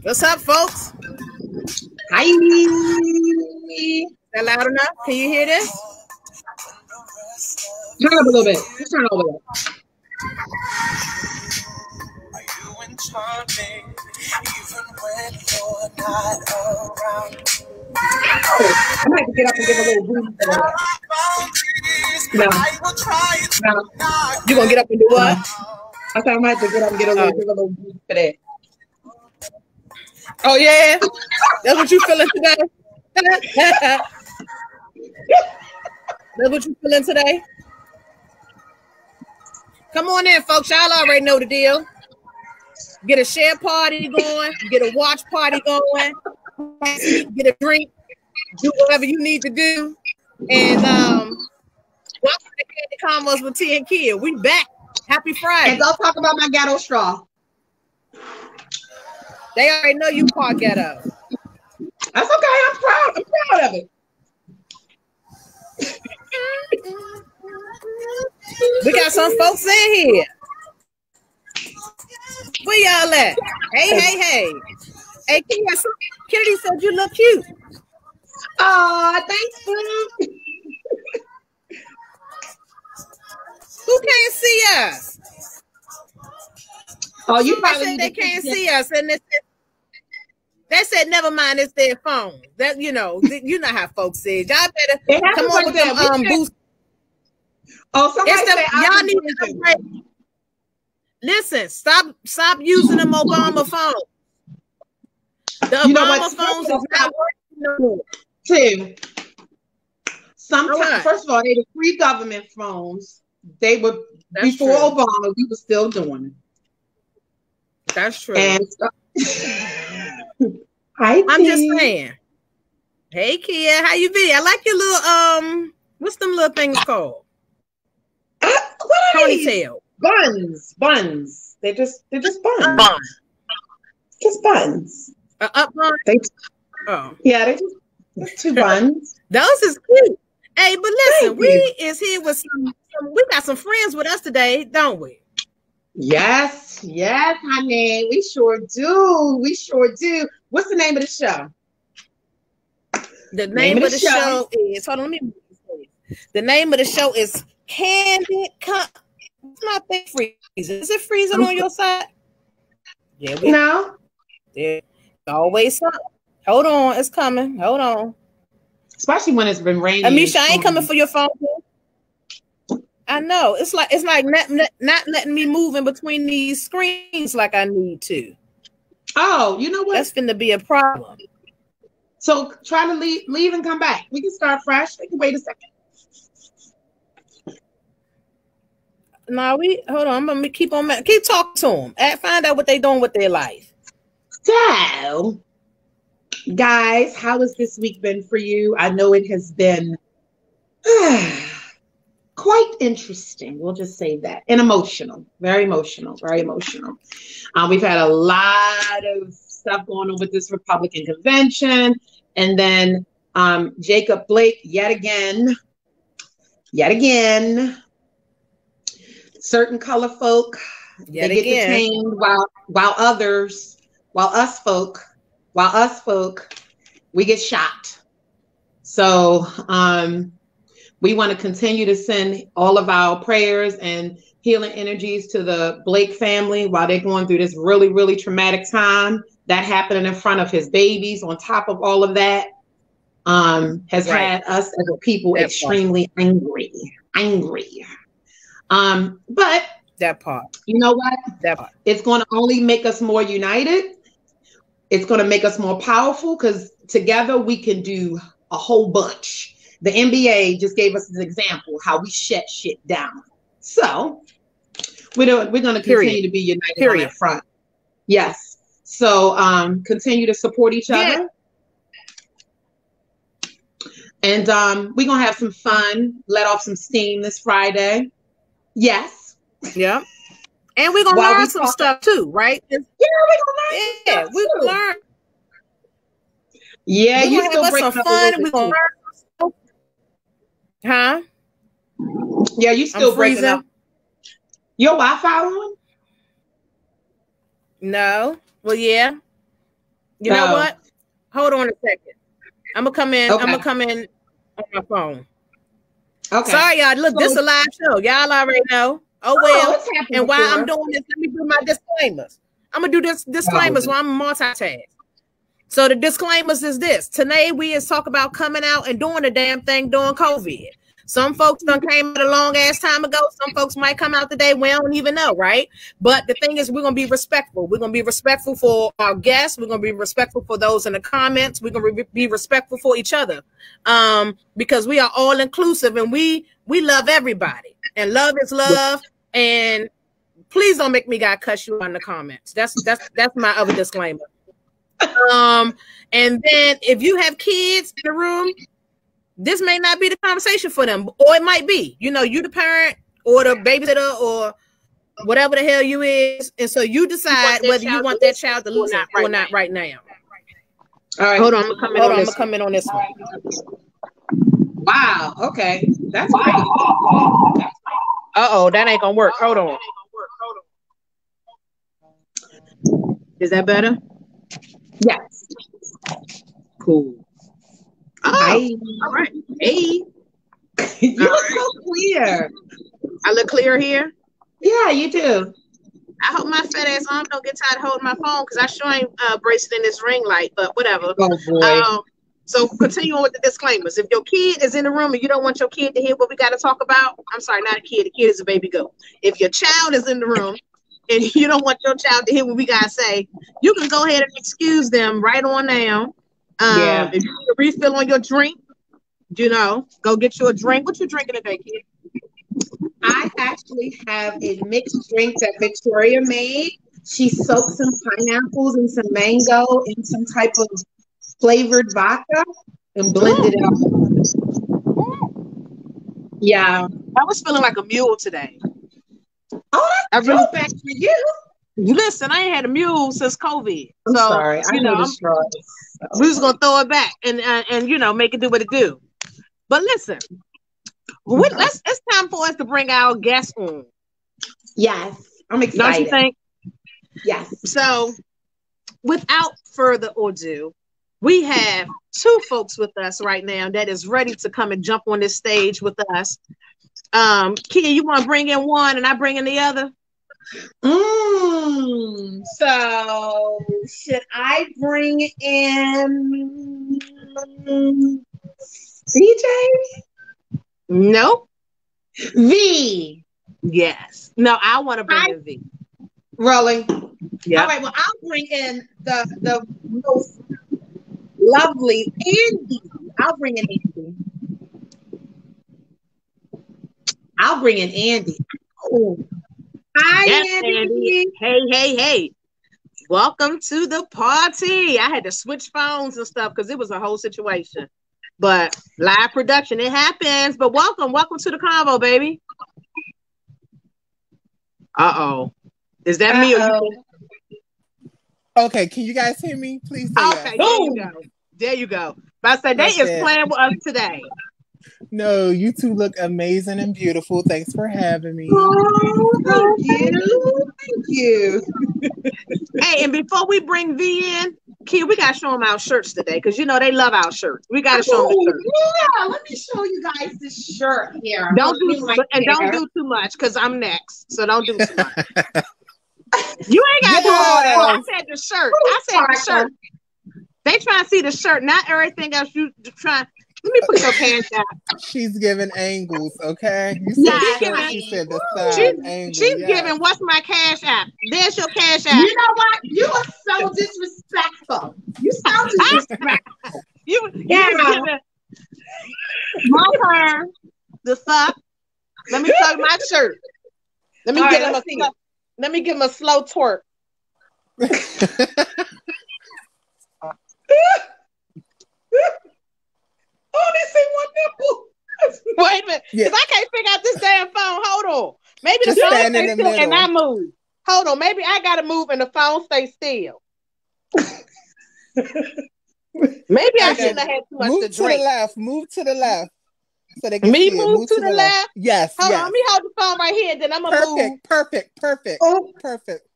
What's up, folks? Hi. Is that loud enough? Can you hear this? Turn up a little bit. Just turn over there. I might have to get up and give a little boost for that. No. You gonna get up and do what? I thought I might have to get up and give a little boost for that. Oh yeah, that's what you feeling today. That's what you feeling today. Come on in, folks. Y'all already know the deal. Get a share party going. Get a watch party going. Get a drink. Do whatever you need to do. And welcome to Candy Combos with T and Kia. We back. Happy Friday. And don't talk about my ghetto straw. They already know you part ghetto. That's okay. I'm proud of it. We got some folks in here. Where y'all at? Hey. Hey, Kennedy said you look cute. Oh, thanks, boo. Who can't see us? Oh, you probably said they can't see us, and they said never mind. It's their phone. That you know how folks say. Y'all better come on with them boost. Oh, somebody said y'all need to upgrade. Listen, stop using them Obama phones. The Obama phones is not working no more. Tim, sometimes, first of all, they were free government phones. They were before Obama. We were still doing it. That's true. And I'm just saying. Hey, Kia, how you be? I like your little what's them little things called? Ponytail. Buns. They're just buns. Just buns. Up bun. Yeah, they just two buns. Those is cute. Hey, but listen, we is here with we got some friends with us today, don't we? Yes, honey. We sure do. What's the name of the show? The name of the show is, hold on, let me the name of the show is Candy Cup. It's not that freezing. Is it freezing on your side? Yeah, no. There's always something. Hold on, it's coming. Hold on. Especially when it's been raining. Amisha, I ain't coming for your phone. I know. It's like not letting me move in between these screens like I need to. Oh, you know what? That's finna be a problem. So try to leave and come back. We can start fresh. We can wait a second. No, hold on. I'm gonna keep talking to them. Find out what they're doing with their life. So, guys, how has this week been for you? I know it has been quite interesting. We'll just say that. And emotional. Very emotional. We've had a lot of stuff going on with this Republican convention. And then Jacob Blake, yet again. Certain color folk, they get detained while us folk, we get shot. So we want to continue to send all of our prayers and healing energies to the Blake family while they're going through this really, really traumatic time. That happening in front of his babies, on top of all of that, has had us as a people extremely angry. But that part, you know what? That part. It's going to only make us more united. It's going to make us more powerful because together we can do a whole bunch. The NBA just gave us an example how we shut shit down. So we're going to continue to be united on that front. Yes. So continue to support each other. And we're going to have some fun, let off some steam this Friday. Yes. Yeah. And we're going to learn some stuff too, right? Yeah, we're going to learn. We're going to learn. Yeah, you still have some fun. We're going to learn. Huh? Yeah, you still breaking up. Your Wi-Fi on? No. Well, yeah. You know what? Hold on a second. I'm gonna come in. Okay. I'm gonna come in on my phone. Okay. Sorry, y'all. Look, this is a live show. Y'all already know. Oh well. And while I'm doing this, let me do my disclaimers. I'm gonna do this disclaimers while I'm multitask. So the disclaimers is this. Today we is talk about coming out and doing the damn thing during COVID. Some folks done came out a long ass time ago. Some folks might come out today. We don't even know, right? But the thing is, we're going to be respectful. We're going to be respectful for our guests. We're going to be respectful for those in the comments. We're going to be respectful for each other, because we are all inclusive and we love everybody. And love is love. And please don't make me gotta cuss you on the comments. That's my other disclaimer. And then if you have kids in the room, this may not be the conversation for them, or it might be. You know, you the parent or the babysitter or whatever the hell you is, and so you decide whether you want that child to listen or not right now. All right, hold on, I'm gonna come in on this one. Wow. Okay, that's great. Uh-oh, that ain't gonna work. Hold on. Is that better? Yes. Cool. Oh, all right. Hey, you look so clear. I look clear here? Yeah, you do. I hope my fat ass arm don't get tired of holding my phone, because I sure ain't bracing in this ring light, but whatever. Oh, boy. So continue on with the disclaimers. If your kid is in the room and you don't want your kid to hear what we got to talk about, I'm sorry, not a kid. A kid is a baby goat. If your child is in the room and you don't want your child to hear what we got to say, you can go ahead and excuse them right on now. If you need a refill on your drink, you know, go get you a drink. What you drinking today, kid? I actually have a mixed drink that Victoria made. She soaked some pineapples and some mango in some type of flavored vodka and blended it up. Yeah. I was feeling like a mule today. Oh, that's really back to you. Listen, I ain't had a mule since COVID. I'm sorry. I know the straws. We was gonna throw it back and you know, make it do what it do. But listen, it's time for us to bring our guests on. Yes, I'm excited. Don't you think? Yes. So, without further ado, we have two folks with us right now that is ready to come and jump on this stage with us. Kia, you want to bring in one and I bring in the other? So should I bring in CJ? Nope. V. Yes. No, I want to bring in V. Rolling. Yeah. All right. Well, I'll bring in the most lovely Andy. I'll bring in Andy. Oh. Hi, yes, Andy. Hey. Welcome to the party. I had to switch phones and stuff because it was a whole situation. But live production, it happens. But welcome to the convo, baby. Uh-oh. Is that me or you? Okay, can you guys hear me? Please say okay, yes. There you go. But I said they is playing with us today. No, you two look amazing and beautiful. Thanks for having me. Oh, thank you. Hey, and before we bring V in, Kia, we gotta show them our shirts today because you know they love our shirts. We gotta show them the shirts. Yeah, let me show you guys this shirt here. Don't do too much because I'm next. So don't do too much. You ain't gotta do all that. I said the shirt. They trying to see the shirt, not everything else. You trying. Let me put your cash out. She's giving angles, okay? You said she said the side angle. She's giving. What's my cash app? There's your cash app. You know what? You are so disrespectful. You sound disrespectful. You giving my turn. The fuck? Let me show you my shirt. Let me give him a slow twerk. Only see one nipple. Wait a minute, because I can't figure out this damn phone. Hold on. Maybe the phone stay still and I move. Hold on. Maybe I gotta move and the phone stay still. Maybe I shouldn't have had too much to drink. Move to the left. So they can see it. Move to the left? Yes. Hold on. Let me hold the phone right here. Then I'm gonna move. Perfect. Oh. Perfect.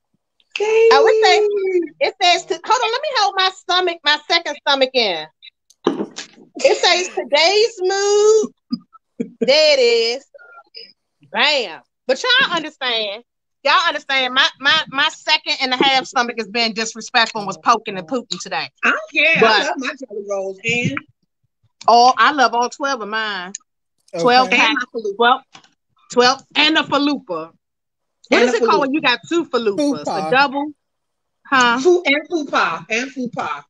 It says, hold on, let me hold my second stomach in. It says today's mood. There it is. Bam. But y'all understand. My second and a half stomach is being disrespectful and was poking and pooping today. I don't care. I love my jelly rolls. And I love all 12 of mine. 12 packs. 12 and a falupa. What is it called when you got two falupas? A double? Huh? And fupa.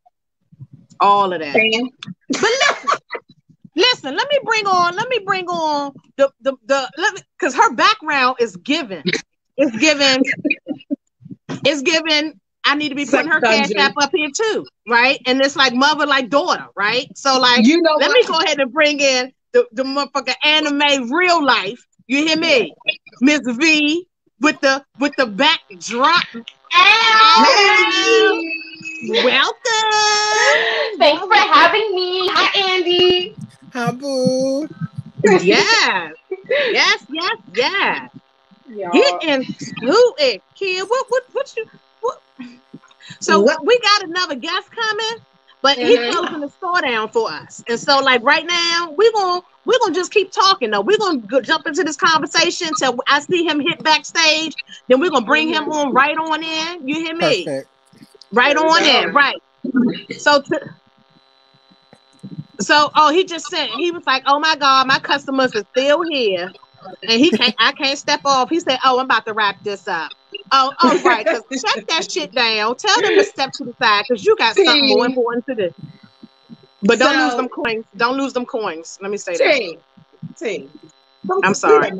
All of that. But listen, let me bring on because her background is given. It's given. I need to be putting her cash app up here too, right? And it's like mother, like daughter, right? So like, let me go ahead and bring in the motherfucking anime real life. You hear me, Miss V, with the backdrop. Welcome. Thanks for having me. Hi, Andy. Hi, boo. Yes. Get into it, kid. What? So we got another guest coming, but he's closing the store down for us. And so, like right now, we're gonna just keep talking. Though we're gonna jump into this conversation till I see him hit backstage. Then we're gonna bring him on right on in. You hear me? Perfect. Right on in, right. So he just said, he was like, oh my God, my customers are still here. And I can't step off. He said, oh, I'm about to wrap this up. Oh, right. Because shut that shit down. Tell them to step to the side because you got something more important to do. But don't lose them coins. Don't lose them coins. Let me say that. I'm sorry.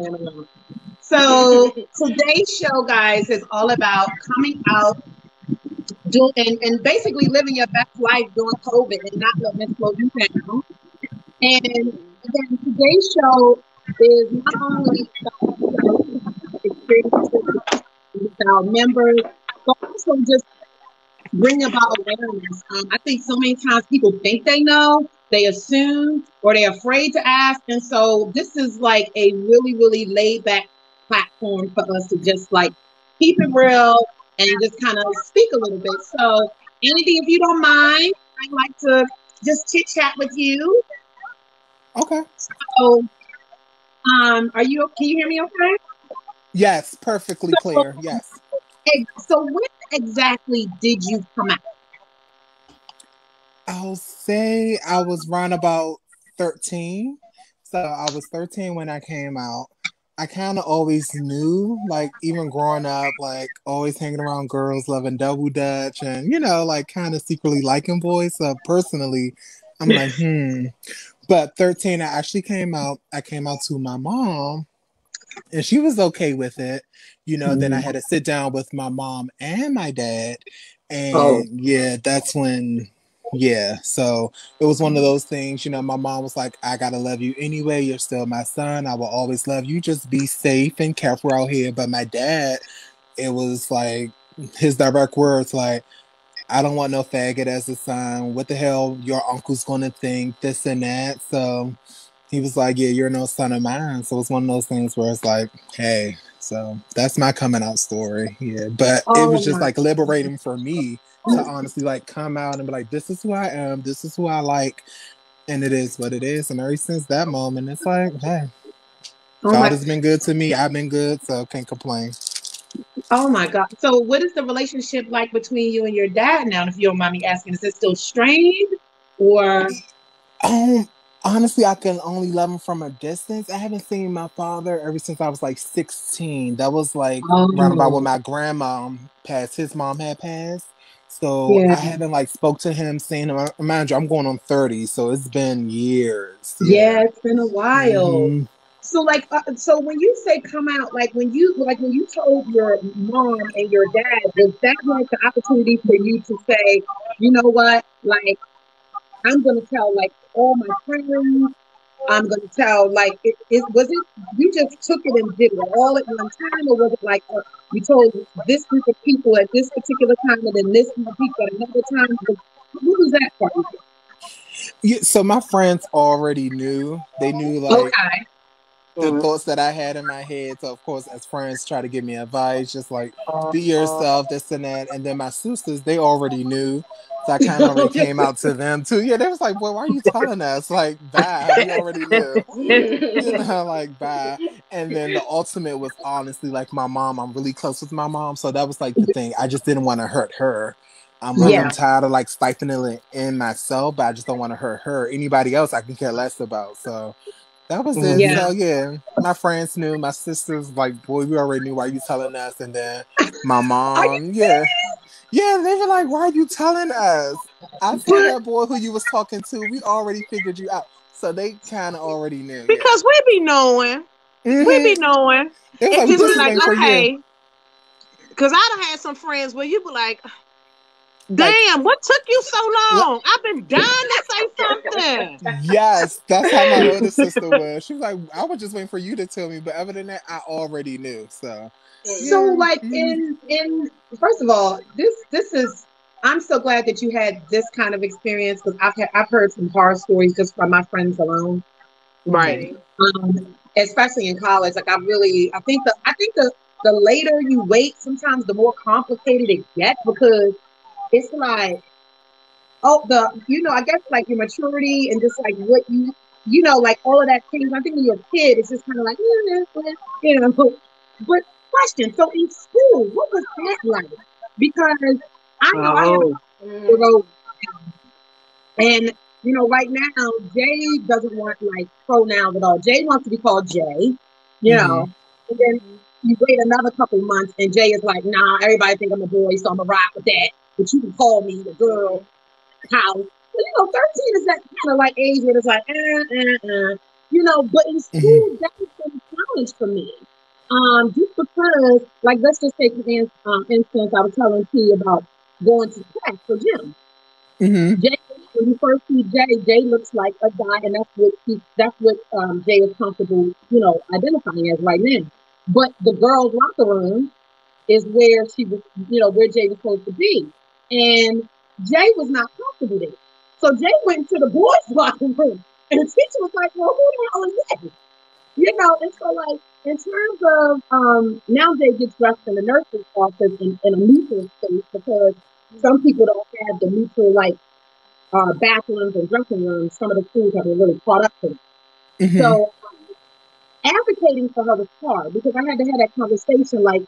So today's show, guys, is all about coming out, and basically living your best life during COVID and not letting it slow you down. And again, today's show is not only about experiences with our members, but also just bring about awareness. I think so many times people think they know, they assume, or they're afraid to ask. And so this is like a really, really laid back platform for us to just like keep it real and just kind of speak a little bit. So, Andy, if you don't mind, I'd like to just chit chat with you. Okay. So, can you hear me okay? Yes, perfectly clear. Yes. So when exactly did you come out? I'll say I was around about 13. So I was 13 when I came out. I kind of always knew, like, even growing up, like, always hanging around girls, loving double dutch, and, like, kind of secretly liking boys. So, personally, I'm like, But 13, I actually came out. I came out to my mom, and she was okay with it. Then I had to sit down with my mom and my dad. And, that's when... Yeah, so it was one of those things, my mom was like, I gotta love you anyway. You're still my son. I will always love you. Just be safe and careful out here. But my dad, it was like his direct words, like, I don't want no faggot as a son. What the hell your uncle's gonna think, this and that. So he was like, yeah, you're no son of mine. So it's one of those things where it's like, hey, so that's my coming out story. Yeah, but it was just like liberating for me to honestly like come out and be like, this is who I am, this is who I like, and it is what it is. And ever since that moment, it's like, hey, God has been good to me. I've been good, so can't complain. Oh my God. So what is the relationship like between you and your dad now, if you don't mind me asking? Is it still strained or? Honestly, I can only love him from a distance. I haven't seen my father ever since I was like 16. That was like around about when my grandma passed. His mom had passed. So I haven't like spoke to him, seen him. Mind you, I'm going on 30, so it's been years. Yeah, it's been a while. So like, so when you say come out, like when you told your mom and your dad, was that like the opportunity for you to say, you know what, like I'm gonna tell like all my friends, I'm gonna tell like was it you just took it and did it all at one time, or was it like you told this group of people at this particular time and then this group of people at another time? What was that part? Yeah, so my friends already knew. They knew like the thoughts that I had in my head. So of course, as friends try to give me advice, just like be yourself, this and that. And then my sisters, they already knew. So I kind of already came out to them too. Yeah, they was like, "Boy, why are you telling us?" Like, bye. We already knew. Like bye. And then the ultimate was honestly like my mom. I'm really close with my mom, so that was like the thing. I just didn't want to hurt her. I'm tired of like stifling it in myself, but I just don't want to hurt her. Anybody else, I can care less about. So that was it. Yeah. So yeah, my friends knew. My sisters like, boy, we already knew. Why you telling us? And then my mom, yeah, they were like, why are you telling us? I told that boy who you was talking to. We already figured you out. So they kind of already knew. Because we be knowing. Mm-hmm. We be knowing. It was It's like, just like, for okay. you. Because I done had some friends where you be like, damn, what took you so long? I've been dying to say something. Yes, that's how my older sister was. She was like, I was just waiting for you to tell me, but other than that, I already knew. So like in first of all, this is, I'm so glad that you had this kind of experience, because I've heard some horror stories just from my friends alone. Right. Especially in college. Like I think the later you wait, sometimes the more complicated it gets, because it's like, I guess like your maturity and just like what like all of that things. I think when you're a kid, it's just kind of like, But question, so in school, what was that like? Because I know I have a and right now Jay doesn't want like pronouns at all. Jay wants to be called Jay, and then you wait another couple months and Jay is like, nah, everybody think I'm a boy, so I'm gonna rock with that. But you can call me the girl. How? 13 is that kind of like age where it's like, but in school, that was a challenge for me. Just because, like, let's just take an instance. I was telling T about going to class for gym. Jay, when you first see Jay looks like a guy, and that's what Jay is comfortable, identifying as right now. But the girls' locker room is where she was, where Jay was supposed to be, and Jay was not comfortable there. So Jay went to the boys' locker room, and the teacher was like, "Well, who the hell is that?" And so like in terms of now Jay gets dressed in the nurse's office in a neutral space, because some people don't have the neutral like bathrooms and dressing rooms. Some of the schools have been really caught up to it. So advocating for her was hard, because I had to have that conversation. Like,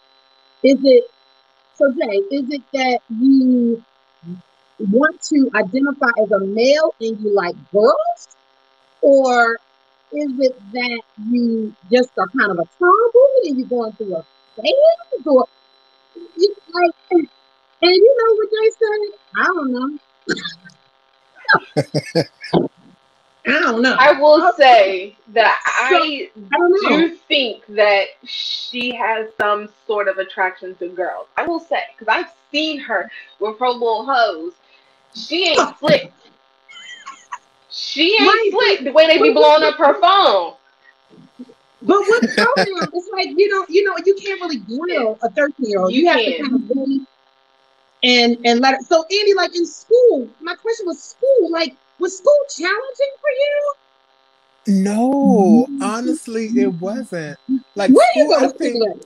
Jay, is it that you want to identify as a male and you like girls, or is it that you just are kind of a tomboy and you're going through a phase, or and you know what they say? I don't know. I don't know. I will say that I do think that she has some sort of attraction to girls. I will say, because I've seen her with her little hose. She ain't slick. She ain't slick the way they be blowing up her phone. But with pronouns, it's like, you can't really grill a 13-year-old. You have to kind of wait and let it. So Andy, like in school, my question was school. Like, was school challenging for you? No, honestly, it wasn't. Like, where school, you go to I think school?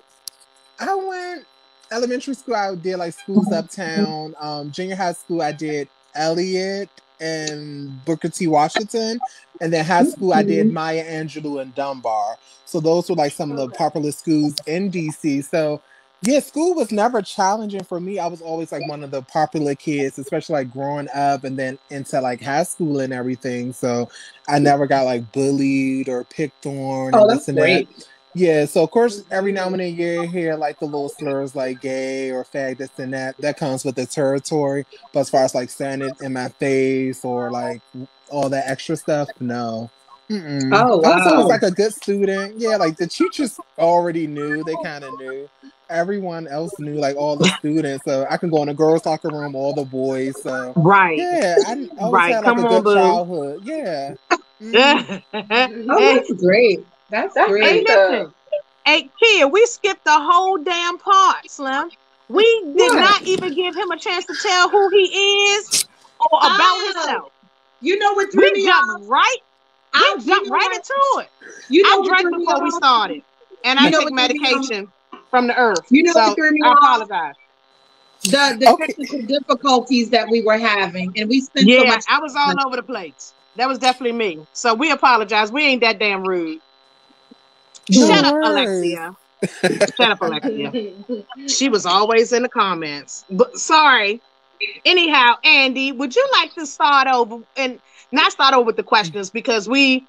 I went elementary school. I did like schools uptown. Junior high school, I did Elliott and Booker T. Washington, and then high school, I did Maya Angelou and Dunbar. So those were like some of the popular schools in DC. So yeah, school was never challenging for me. I was always like one of the popular kids, especially like growing up and then into like high school and everything. So I never got like bullied or picked on and this and that. Yeah, so of course every now and then you hear like the little slurs like gay or fag, this and that. That comes with the territory. But as far as like saying it in my face or like all that extra stuff, no. Oh, wow. I was always like a good student. Yeah, like the teachers already knew. They kind of knew. Everyone else knew, like all the students. So I can go in the girls' locker room, all the boys. So yeah, I always had like a good childhood. Yeah. Oh, that's great. That's great. Hey, kid, we skipped the whole damn part, Slim. We did not even give him a chance to tell who he is or about himself. You know what threw me off? Right I jumped right into it. I drank before we started, and I took medication from the earth. So I apologize. The technical difficulties that we were having, and we spent so much. I was all over the place. That was definitely me. So we apologize. We ain't that damn rude. Shut up, Alexia. Shut up, Alexia. She was always in the comments. But sorry. Anyhow, Andy, would you like to start over and not start over with the questions, because we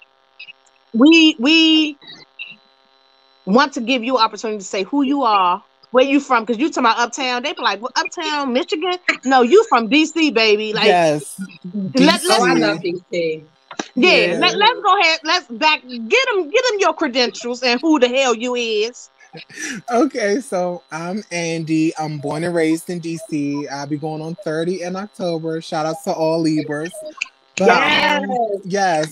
want to give you an opportunity to say who you are, where you from, because you talking about Uptown. They be like, well, Uptown, Michigan? No, you from DC, baby. Like, yes. Let's I love DC. Yeah, let's go ahead. Let's get them your credentials and who the hell you is. Okay, so I'm Andy. I'm born and raised in DC. I'll be going on 30 in October. Shout out to all Libras. But, yes.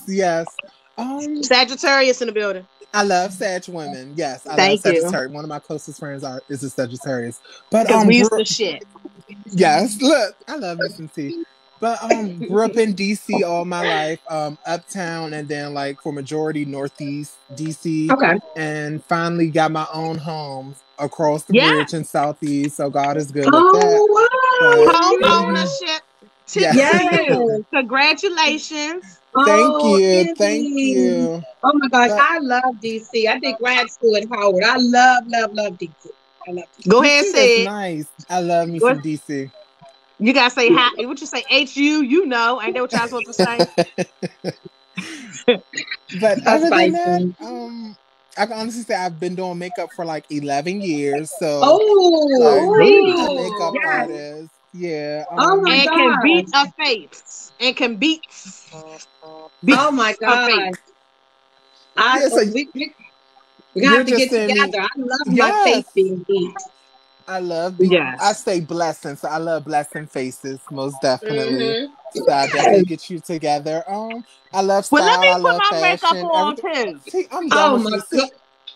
Sagittarius in the building. I love Sag women. Yes, I Thank love you. Sagittarius. One of my closest friends is a Sagittarius. But we used to shit. Yes, look, I love Miss T. But grew up in DC all my life, uptown, and then like for majority Northeast DC. Okay. And finally got my own home across the bridge in Southeast. So God is good with that. Oh wow! But, Homeownership. Yes. Congratulations. Thank you. Oh my gosh, I love DC. I did grad school at Howard. I love DC. I love DC. Go ahead, say it. Nice. I love me some DC. You gotta say hi. What you say? HU. You know, ain't that what y'all supposed to say? But other than that, I can honestly say I've been doing makeup for like 11 years. So, makeup artist. Yeah. And can beat a face. And can beat. Oh my god! We have to get together. I love my face being beat. I love I say blessing, so I love blessing faces, most definitely. So I definitely get you together. I love style. Well, let me I put love my fashion. makeup on too. See, I'm done with you.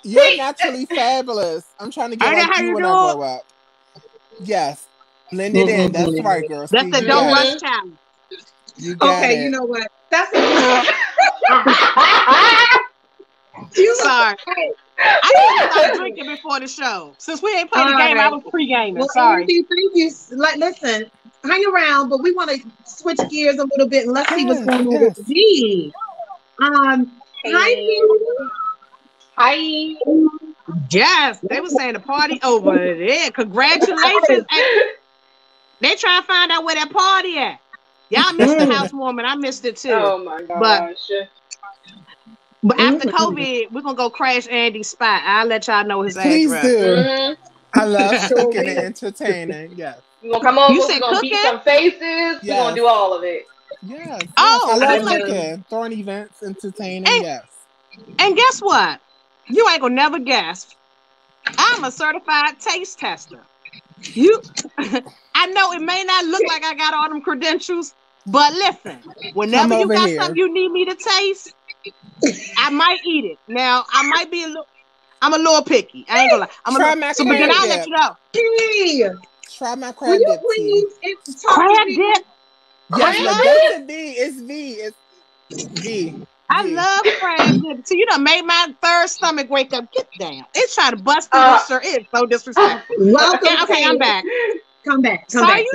You're naturally fabulous. I'm trying to get like you when I grow up. Yes, blend it in. That's right, girl. That's the don't rush challenge. You got it. You know what? That's sorry. I need to start drinking before the show. Since we ain't played the game, I was pre-gaming. Well, sorry. Andy, thank you. Listen, hang around, but we want to switch gears a little bit and let's see what's going on with V. Hi, V. Hi. Yes, they were saying the party over there. Congratulations. They trying to find out where that party at. Y'all missed the housewarming. I missed it too. Oh my gosh. But after COVID, we're gonna go crash Andy's spot. I'll let y'all know his Please address. do. I love cooking and entertaining. Yes. We're gonna come over. You We're said gonna beat some faces. Yes. We're gonna do all of it. Yes. Oh, I love cooking, throwing events, entertaining. Yes. And guess what? You ain't gonna never guess. I'm a certified taste tester. I know it may not look like I got all them credentials, but listen, whenever you got something you need me to taste, I might eat it. Now, I'm a little picky. I ain't gonna lie. But then I'll let you know. Try my crab dip. Crab dip? Yes, that's a V. It's V. It's V. I love crab dip. So you done made my third stomach wake up. Get down. It's trying to bust through this shirt. It's so disrespectful. Okay, I'm back. Come back. Sorry, he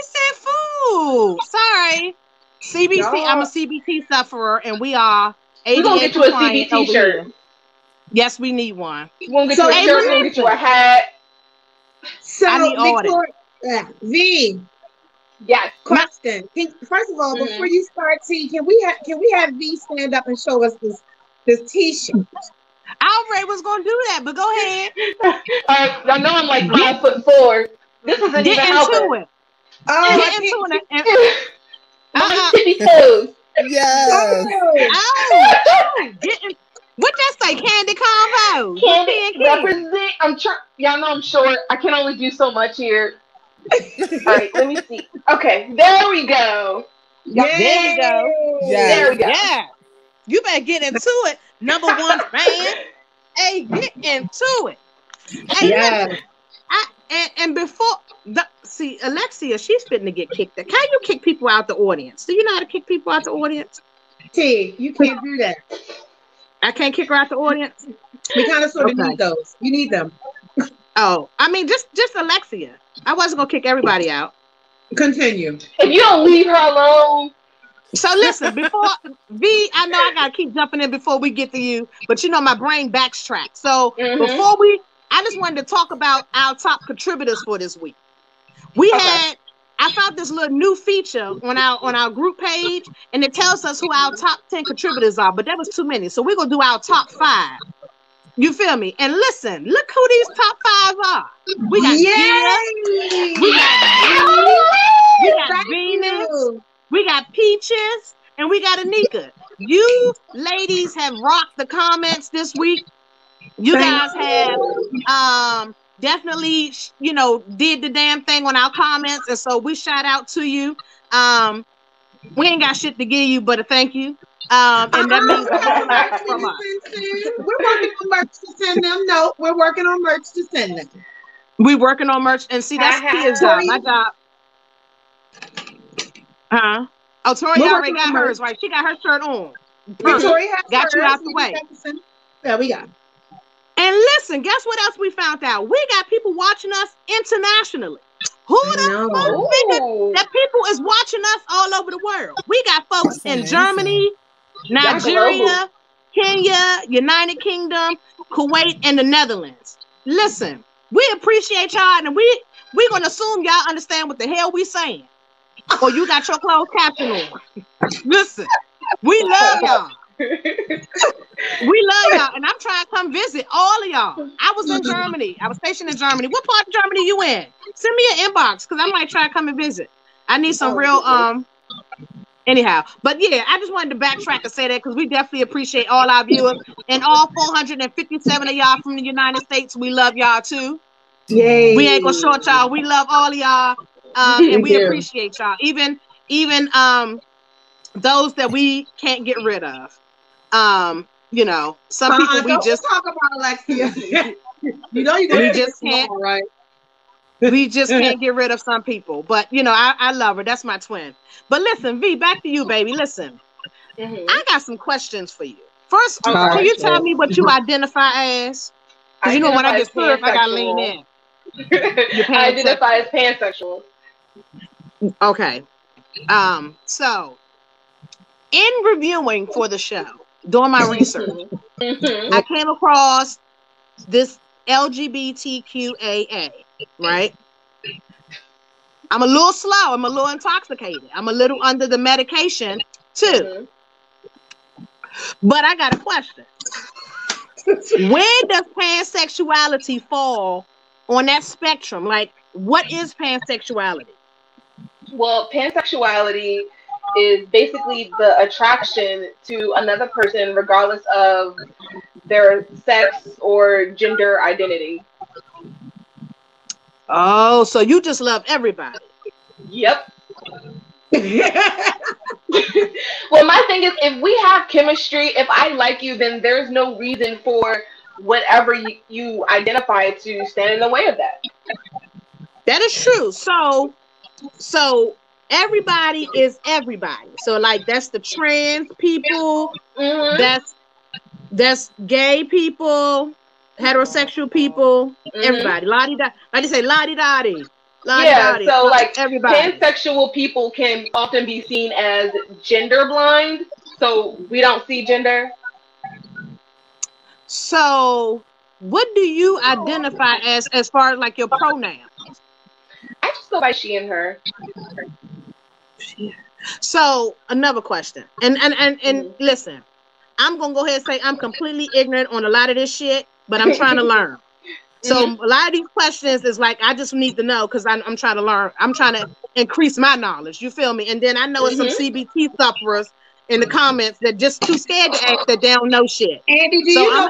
said food. Sorry. CBT. I'm a CBT sufferer, and we are. We're gonna get you a CBT shirt. Yes, we need one. We're gonna get you a shirt. We're gonna get you a hat. So, I need all that. V. Yes. Question. First of all, before you start, T, can we have V stand up and show us this T-shirt? I already was gonna do that, but go ahead. All right, I know I'm like 5'4". This isn't even helping. It. Get into it. Yes. What that say? Candy combo. Candy represent. I'm trying. Y'all know I'm short. I can only do so much here. All right, let me see. Okay, there we go. There we go. Yeah. There we go. Yeah. You better get into it. Number one fan. Hey, get into it. Hey, listen, and before see Alexia, she's fitting to get kicked out. Can you kick people out the audience? Do you know how to kick people out the audience? T, you can't do that. I can't kick her out the audience. We kind of sort of need those. You need them. Oh, I mean, just Alexia. I wasn't gonna kick everybody out. Continue. If you don't leave her alone. So listen, before V, I know I gotta keep jumping in before we get to you, but you know my brain backtracks. So before I just wanted to talk about our top contributors for this week. I found this little new feature on our group page, and it tells us who our top 10 contributors are, but that was too many. So we're gonna do our top 5. You feel me? And listen, look who these top 5 are. We got Gia, we got Venus, we got Peaches, and we got Anika. You ladies have rocked the comments this week. You guys have definitely, you know, did the damn thing on our comments, and so we shout out to you. We ain't got shit to give you but a thank you. And that means a whole lot from us. We're working on merch to send them. No, we're working on merch to send them. We working on merch, and see that's Tia's job. My job. Oh, Tori already got hers, right? She got her shirt on. Victoria has got hers. you out the way. Yeah, we got. And listen, guess what else we found out? We got people watching us internationally. Who the fuck figured that people is watching us all over the world? We got folks in Germany, Nigeria, Kenya, United Kingdom, Kuwait, and the Netherlands. Listen, we appreciate y'all, and we're gonna assume y'all understand what the hell we saying. Or you got your closed caption on. Listen, we love y'all. We love y'all, and I'm trying to come visit all of y'all. I was in Germany. I was stationed in Germany. What part of Germany you in? Send me an inbox because I might try to come and visit. I need some real anyhow. But yeah, I just wanted to backtrack and say that because we definitely appreciate all our viewers and all 457 of y'all from the United States. We love y'all too. Yay. We ain't gonna short y'all. We love all of y'all, and we appreciate y'all. Even those that we can't get rid of. You know, some people we just talk about Alexia. You know, we just can't, right? We just can't get rid of some people. But you know, I love her. That's my twin. But listen, V, back to you, baby. Listen, I got some questions for you. First, can you tell me what you identify as? Because you know, when I get served, I gotta lean in. I identify as pansexual. Okay. So in reviewing for the show, doing my research, I came across this LGBTQAA, right? I'm a little slow. I'm a little intoxicated. I'm a little under the medication too. But I got a question. Where does pansexuality fall on that spectrum? Like, what is pansexuality? Well, pansexuality is basically the attraction to another person regardless of their sex or gender identity. Oh, so you just love everybody. Yep. Well, my thing is, if we have chemistry, if I like you, then there's no reason for whatever you identify to stand in the way of that. That is true. So everybody is everybody. So like that's the trans people, that's gay people, heterosexual people, everybody. La-di-da. Like they say la-di-da-di. Yeah, so like everybody. Pansexual people can often be seen as gender blind, so we don't see gender. So what do you identify as far as like your pronouns? I just go by she and her. So another question, and listen, I'm gonna go ahead and say I'm completely ignorant on a lot of this shit, but I'm trying to learn. So a lot of these questions is like I just need to know because I'm trying to learn. I'm trying to increase my knowledge. You feel me? And then I know it's some CBT sufferers in the comments that just too scared to ask that they don't know shit. Andy, do you know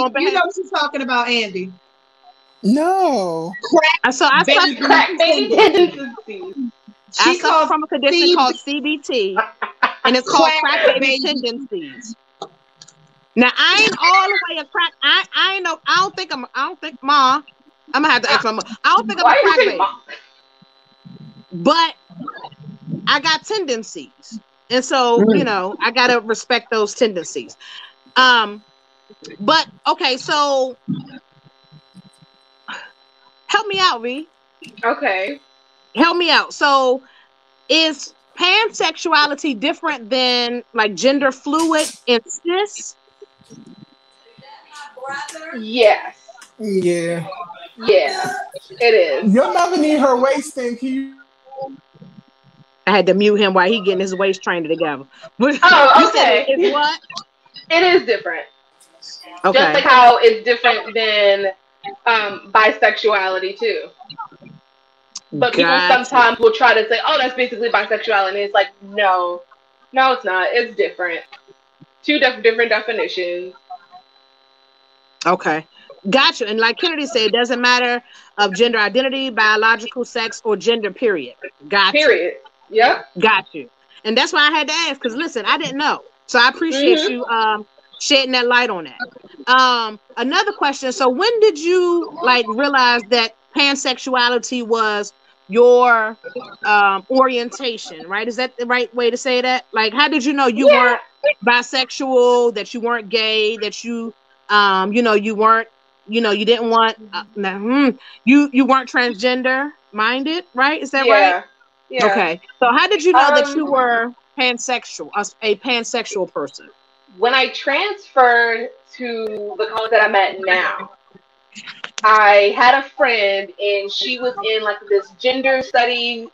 what she's talking about, Andy? No. I suffer from a condition called CBT, and it's called crack baby tendencies. Now I ain't all the way a crack. I ain't no. I don't think Ma. I'm gonna have to ask my mom. I don't think I'm a crack baby, but I got tendencies. And so, I gotta respect those tendencies. But okay, so help me out, V. Okay. Help me out. So is pansexuality different than like gender fluid and cis? Yes. Yeah. Yeah, it is. You'll never need her waist thing. Can you? I had to mute him while he getting his waist trainer together. Oh, okay. It's what? It is different. Okay. Just like how it's different than bisexuality too. But people sometimes will try to say, "Oh, that's basically bisexuality." And it's like, no, it's not. It's different. Two different definitions. Okay. Gotcha. And like Kennedy said, it doesn't matter of gender identity, biological sex, or gender, period. Gotcha. Period. Yep. Got you. And that's why I had to ask, because listen, I didn't know. So I appreciate you shedding that light on that. Another question. So when did you like realize that pansexuality was your orientation, right? Is that the right way to say that? Like, how did you know you weren't bisexual, that you weren't gay, that you you weren't, you didn't want you weren't transgender minded, right? Is that right? Yeah. Okay. So how did you know that you were pansexual, a pansexual person? When I transferred to the college that I'm at now, I had a friend and she was in like this gender study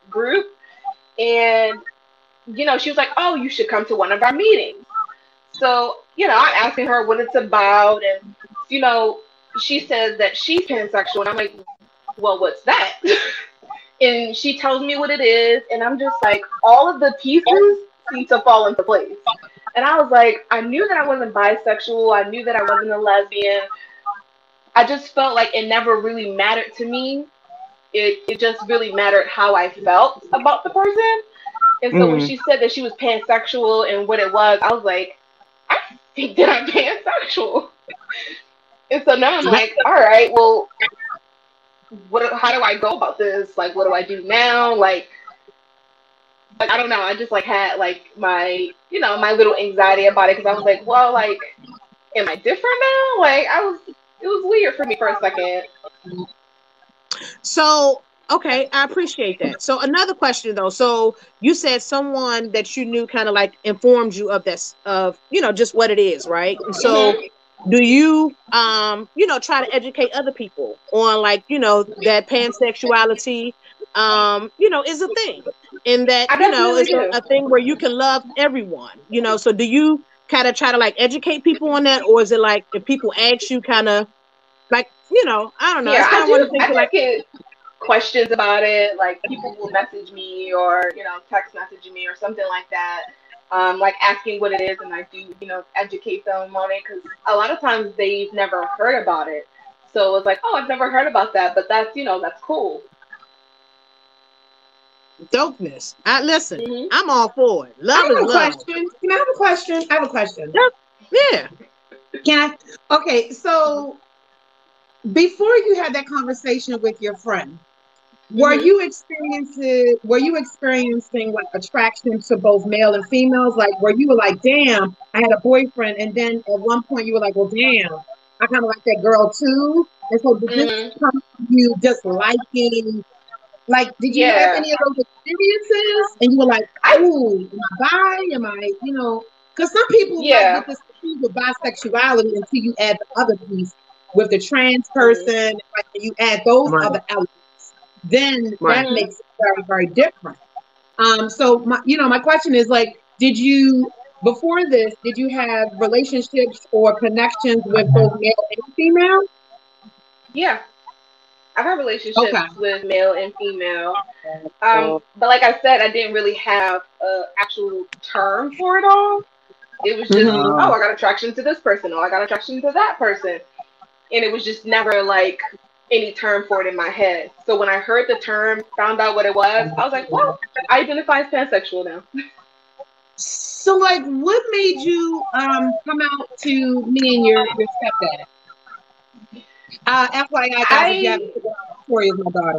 group, and she was like, "Oh, you should come to one of our meetings." So, I'm asking her what it's about, and she says that she's pansexual, and I'm like, "Well, what's that?" And she tells me what it is, and I'm just like, all of the pieces seem to fall into place. And I was like, I knew that I wasn't bisexual. I knew that I wasn't a lesbian. I just felt like it never really mattered to me. It just really mattered how I felt about the person. And so when she said that she was pansexual and what it was, I was like, I think that I'm pansexual. And so now I'm like, all right, well, how do I go about this? Like, what do I do now? Like I don't know. I just like had like my, my little anxiety about it, because I was like, well, like, am I different now? Like, it was weird for me for a second. So, okay, I appreciate that. So another question though. So you said someone that you knew kind of like informed you of this, of, just what it is, right? And so do you, try to educate other people on like, that pansexuality, is a thing, and that, it's a thing where you can love everyone, so do you kind of try to like educate people on that, or is it like if people ask you kind of like, I don't know. Yeah, I do. I get questions about it. Like people will message me or, text messaging me or something like that. Like asking what it is, and I do, educate them on it, because a lot of times they've never heard about it. So it's like, oh, I've never heard about that, but that's, that's cool. Dopeness. Listen, I'm all for it. Love is love. Question. Can I have a question? I have a question. Yeah. Can I? Okay, so before you had that conversation with your friend, were you experiencing like attraction to both male and females? Like, where you were like, damn, I had a boyfriend, and then at one point you were like, well, damn, I kind of like that girl too. And so did this come from you just liking? Like, did you have any of those experiences? And you were like, oh, am I bi? Am I, because some people get this thing with bisexuality until you add the other piece with the trans person, like, you add those other elements, then that makes it very, very different. So my question is like, before this, did you have relationships or connections with both male and female? Yeah. I've had relationships with male and female. But like I said, I didn't really have an actual term for it all. It was just, oh, I got attraction to this person, or I got attraction to that person. And it was just never like any term for it in my head. So when I heard the term, found out what it was, I was like, well, I identify as pansexual now. So like, what made you come out to me and your stepdad? FYI, guys, Tori is my daughter.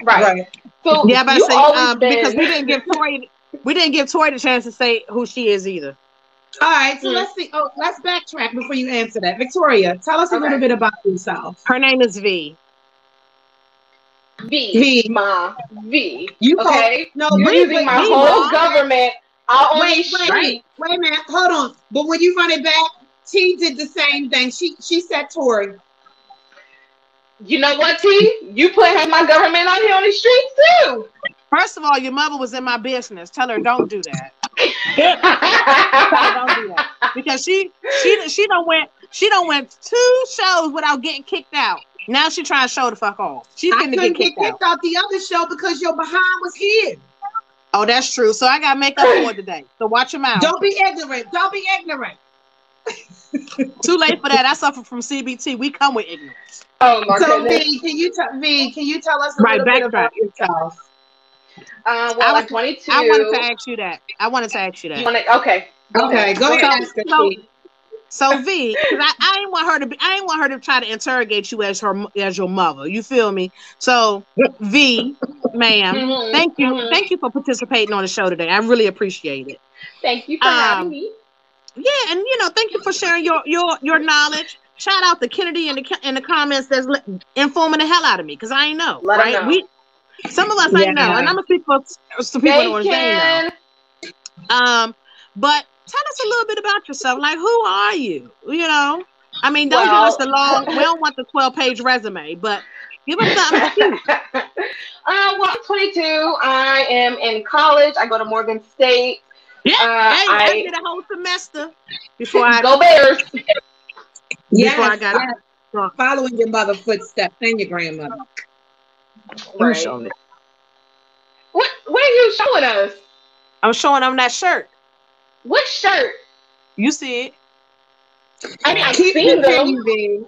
Right. So yeah, but I say because we didn't give Tori. We didn't give Tori the chance to say who she is either. All right, so let's see. Oh, let's backtrack before you answer that. Victoria, tell us a little bit about yourself. Her name is V. V. Ma. V. You okay? No, you're using my whole government. Wait a minute. Hold on. But when you run it back, T did the same thing. She said Tori. You know what, T? You put my government on here on the streets too. First of all, your mother was in my business. Tell her don't do that. Don't do that because she don't went 2 shows without getting kicked out. Now she trying to show the fuck off. She's gonna get kicked out the other show because your behind was here. Oh, that's true. So I gotta make up for it today. So watch your mouth. Don't be ignorant. Too late for that. I suffer from CBT. We come with ignorance. Oh my goodness. V, can you tell us a little bit about yourself? Well, I'm 22. I wanted to ask you that. Okay. Okay, go ahead. So V, I ain't want her to try to interrogate you as your mother. You feel me? So V, ma'am, thank you for participating on the show today. I really appreciate it. Thank you for having me. Yeah, and thank you for sharing your knowledge. Shout out to Kennedy in the comments that's informing the hell out of me because I ain't know. Let right? know. Some of us ain't know, and I'm gonna speak for some people who know. But tell us a little bit about yourself. Like, who are you? I mean, don't give us the long. We don't want the 12-page resume, but give us something cute. Well, I'm 22. I am in college. I go to Morgan State. Yeah, I did a whole semester before I go Bears. Before I got following your mother's footsteps and your grandmother. Right. What are you showing us? I'm showing them that shirt. What shirt? You see it? I mean, I've seen them.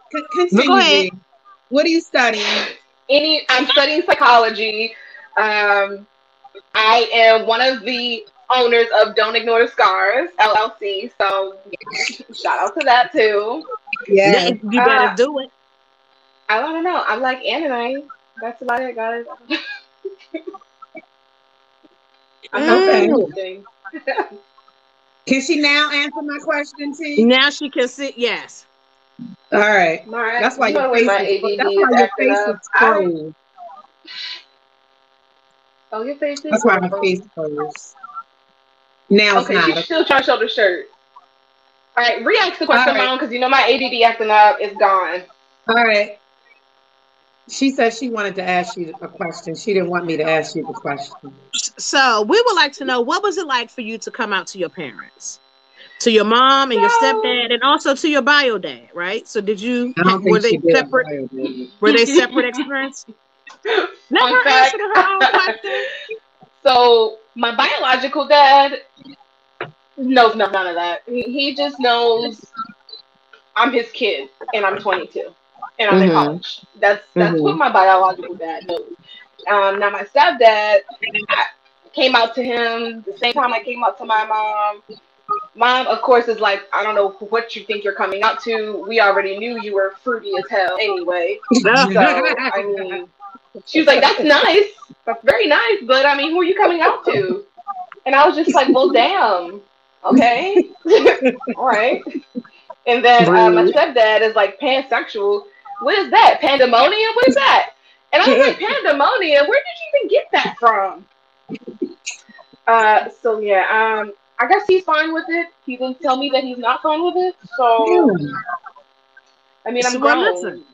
Go ahead. What are you studying? I'm studying psychology. I am one of the owners of Don't Ignore the Scars LLC. So shout out to that too. Yeah, you better do it. I don't know. I'm like anime. That's about it, guys. Okay. Can she now answer my question, T? Now she can sit. Yes. All right. That's why your face is cold. Oh, your face is That's why my face froze. Now it's not. She's still trying to show the shirt. All right, re-ask the question, Mom, because my ADD acting up is gone. All right. She said she wanted to ask you a question. She didn't want me to ask you the question. So we would like to know, what was it like for you to come out to your parents? To your mom and your stepdad, and also to your bio dad, right? So were they separate experiences? Let her answer her own question. So my biological dad knows none of that. He just knows I'm his kid and I'm 22 and I'm in college. That's what my biological dad knows. Now my stepdad, I came out to him the same time I came out to my mom. Mom, of course, is like, I don't know what you think you're coming out to. We already knew you were fruity as hell anyway. So, I mean, she was like, that's nice. That's very nice. But, I mean, who are you coming out to? And I was just like, well, damn. Okay. All right. And then my stepdad is like, pansexual. What is that? Pandemonium? What is that? And I was like, pandemonium? Where did you even get that from? So, yeah. I guess he's fine with it. He didn't tell me that he's not fine with it. So, I mean, I'm grown.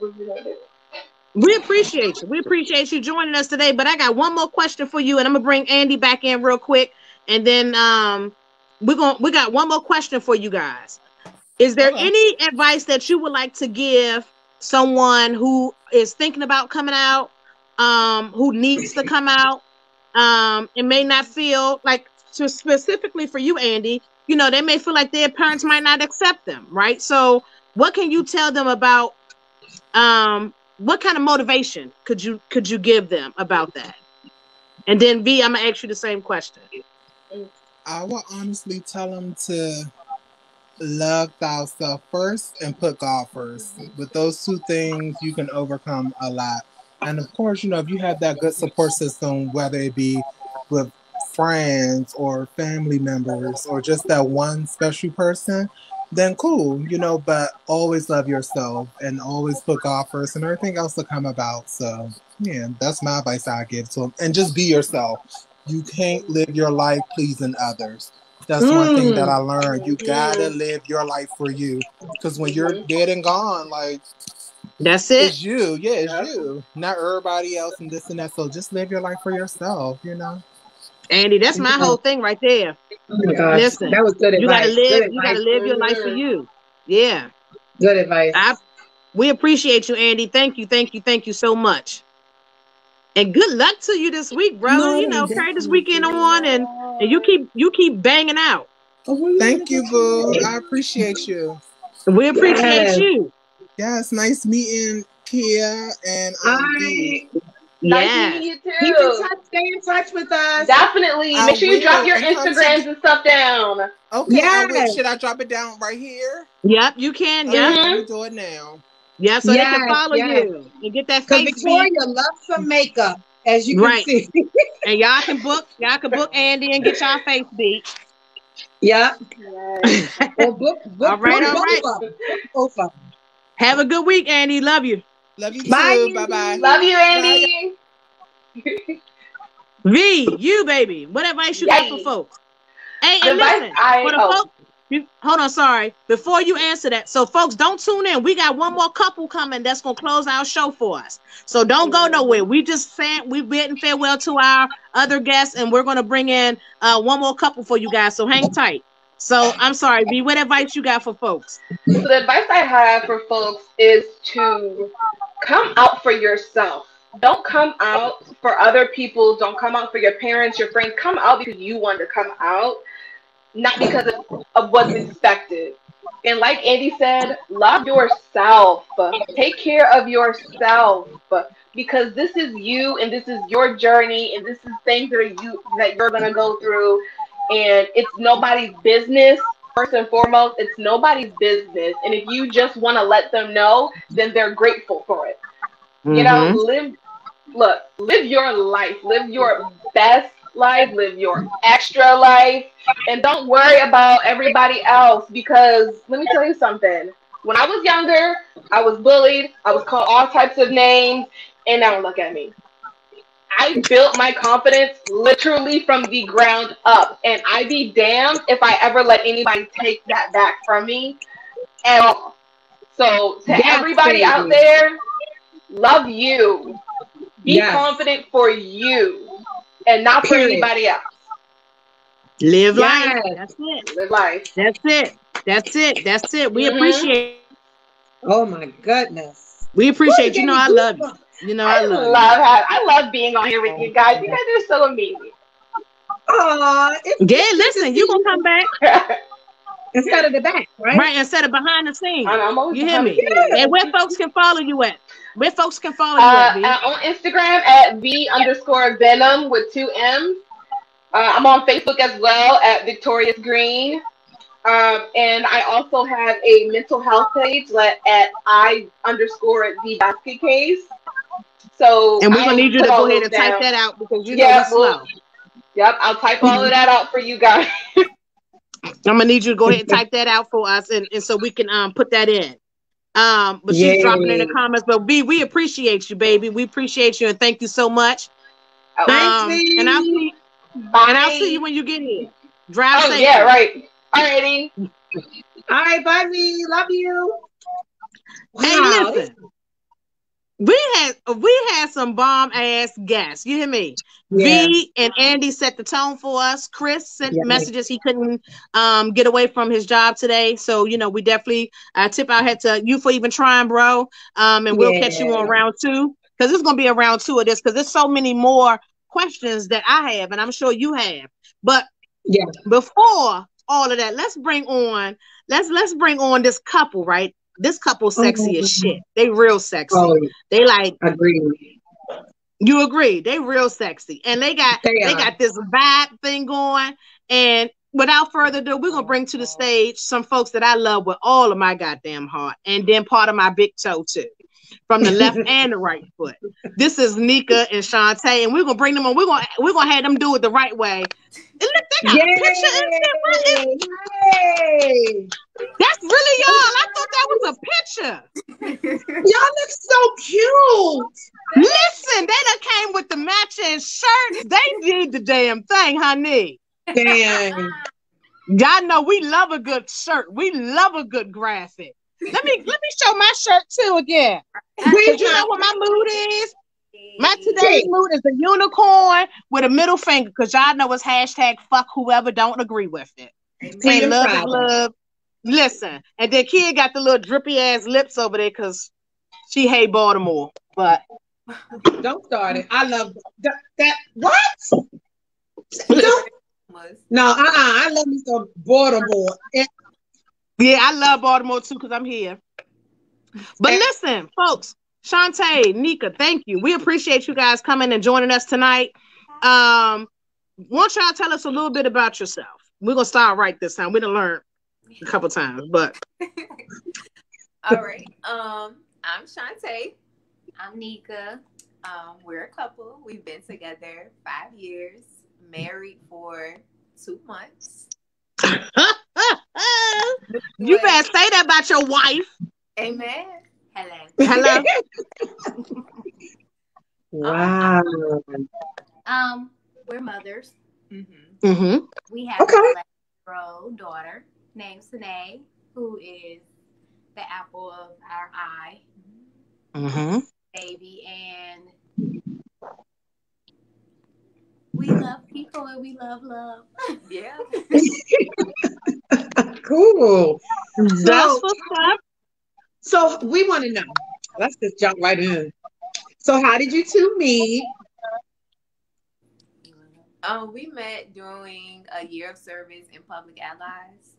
We appreciate you. We appreciate you joining us today. But I got one more question for you, and I'm gonna bring Andy back in real quick, and then we got one more question for you guys. Is there any advice that you would like to give someone who is thinking about coming out, who needs to come out, and may not feel like? So specifically for you, Andy, they may feel like their parents might not accept them, right? So what can you tell them about, what kind of motivation could you give them about that? And then V, I'm gonna ask you the same question. I will honestly tell them to love thyself first and put God first. With those two things, you can overcome a lot. And of course, if you have that good support system, whether it be with friends or family members or just that one special person, then cool, you know, but always love yourself and always put God first and everything else will come about. So, yeah, that's my advice I give to them. And just be yourself. You can't live your life pleasing others. That's one thing that I learned. You gotta live your life for you. Because when you're dead and gone, like, that's it. It's you. Yeah, it's you. Not everybody else and this and that. So just live your life for yourself, you know? Andy, that's my whole thing right there. Oh my gosh. Listen, that was good advice. You gotta live your life for you. Yeah. Good advice. We appreciate you, Andy. Thank you so much. And good luck to you this week, brother. You know, carry this weekend on and you keep banging out. Thank you, boo. I appreciate you. We appreciate you. Yes, nice meeting Kia and Dee. Nice meeting you too. Keep in touch, stay in touch with us. Definitely. Make sure you drop your Instagrams and stuff down. Okay, yes. Should I drop it down right here? Yep, you can. Yeah, let me do it now. Yeah, so they can follow you and get that face. Victoria loves some makeup, as you can see. And y'all can book Andy and get y'all face beat. Yeah. All right. Both of them. Have a good week, Andy. Love you. Love you too. Bye-bye. Love you, Andy. V, you baby. What advice you got for folks? Hey, and listen, for the folks. Hold on, sorry. Before you answer that, so folks, don't tune in. We got one more couple coming that's gonna close our show for us. So don't go nowhere. We just saying we're bidding farewell to our other guests, and we're gonna bring in one more couple for you guys. So hang tight. So I'm sorry, V. What advice you got for folks? So the advice I have for folks is to come out for yourself. Don't come out for other people. Don't come out for your parents, your friends. Come out because you want to come out. Not because of what's expected. And like Andy said, love yourself. Take care of yourself because this is you and this is your journey and this is things that you're gonna go through, and it's nobody's business. First and foremost, it's nobody's business. And if you just want to let them know, then they're grateful for it. You know, live your life, live your best life, live your extra life, and don't worry about everybody else, because let me tell you something. When I was younger, I was bullied, I was called all types of names, and now look at me. I built my confidence literally from the ground up, and I'd be damned if I ever let anybody take that back from me at all. So to everybody out there, love you. Be confident for you. And not for anybody else. Live life. That's it. Live life. That's it. We appreciate it. Oh my goodness. We appreciate you. You know I love you. You know I love you. I love being on here with you guys. You guys are so amazing. Yeah, listen, you gonna come back. Instead of the back, right? Right, instead of behind the scenes. You hear me? Yeah. And where folks can follow you at? Where folks can follow you at, V? On Instagram at V_Venom with 2 M's. I'm on Facebook as well at Victorious Green. And I also have a mental health page at I_The Basket Case. So and we're gonna need you to go ahead and type that out because you know it's slow. Yep, I'll type all of that out for you guys. I'm gonna need you to go ahead and type that out for us, and so we can put that in. But she's dropping in the comments. But we appreciate you, baby. We appreciate you, and thank you so much. Thanks, and I'll see you when you get here. Drive safe. Yeah, right. Alrighty. All right, bye, V. Love you. Hey, listen. We had some bomb ass guests. You hear me? Yeah. V and Andy set the tone for us. Chris sent messages he couldn't get away from his job today. So we definitely tip our head to you for even trying, bro. And we'll catch you on round 2 because it's gonna be a round 2 of this because there's so many more questions that I have and I'm sure you have. But before all of that, let's bring on this couple, right? This couple sexy as shit. They real sexy. They like agree. You agree? They real sexy. And they got this vibe thing going. And without further ado, we're gonna bring to the stage some folks that I love with all of my goddamn heart. And then part of my big toe too. from the left and the right foot. This is Nika and Shantae, and we're gonna bring them on. We're gonna have them do it the right way. And look, they got a picture in there. Yay! That's really y'all. I thought that was a picture. Y'all look so cute. Listen, they done came with the matching shirts. They did the damn thing, honey. Damn. Y'all know we love a good shirt. We love a good graphic. Let me show my shirt too again. Because you know what my mood is? My today's mood is a unicorn with a middle finger, because y'all know it's hashtag fuck whoever don't agree with it. And love is love. Listen, and then kid got the little drippy ass lips over there because she hate Baltimore. But don't start it. I love that. What? No, I love me some Baltimore. Yeah, I love Baltimore too because I'm here. But listen, folks, Shantae, Nika, thank you. We appreciate you guys coming and joining us tonight. Why don't y'all tell us a little bit about yourself? We're gonna start right this time. We done learned a couple times, but all right. I'm Shantae. I'm Nika. We're a couple. We've been together 5 years, married for 2 months. You better say that about your wife. Amen. Hello. Wow. We're mothers. Mm-hmm. Mm-hmm. We have a 11-year-old daughter named Thang, who is the apple of our eye. Mm-hmm. Baby, and we love people and we love love. Yeah. Cool. That's what's up. So we want to know. Let's just jump right in. So how did you two meet? We met during a year of service in Public Allies.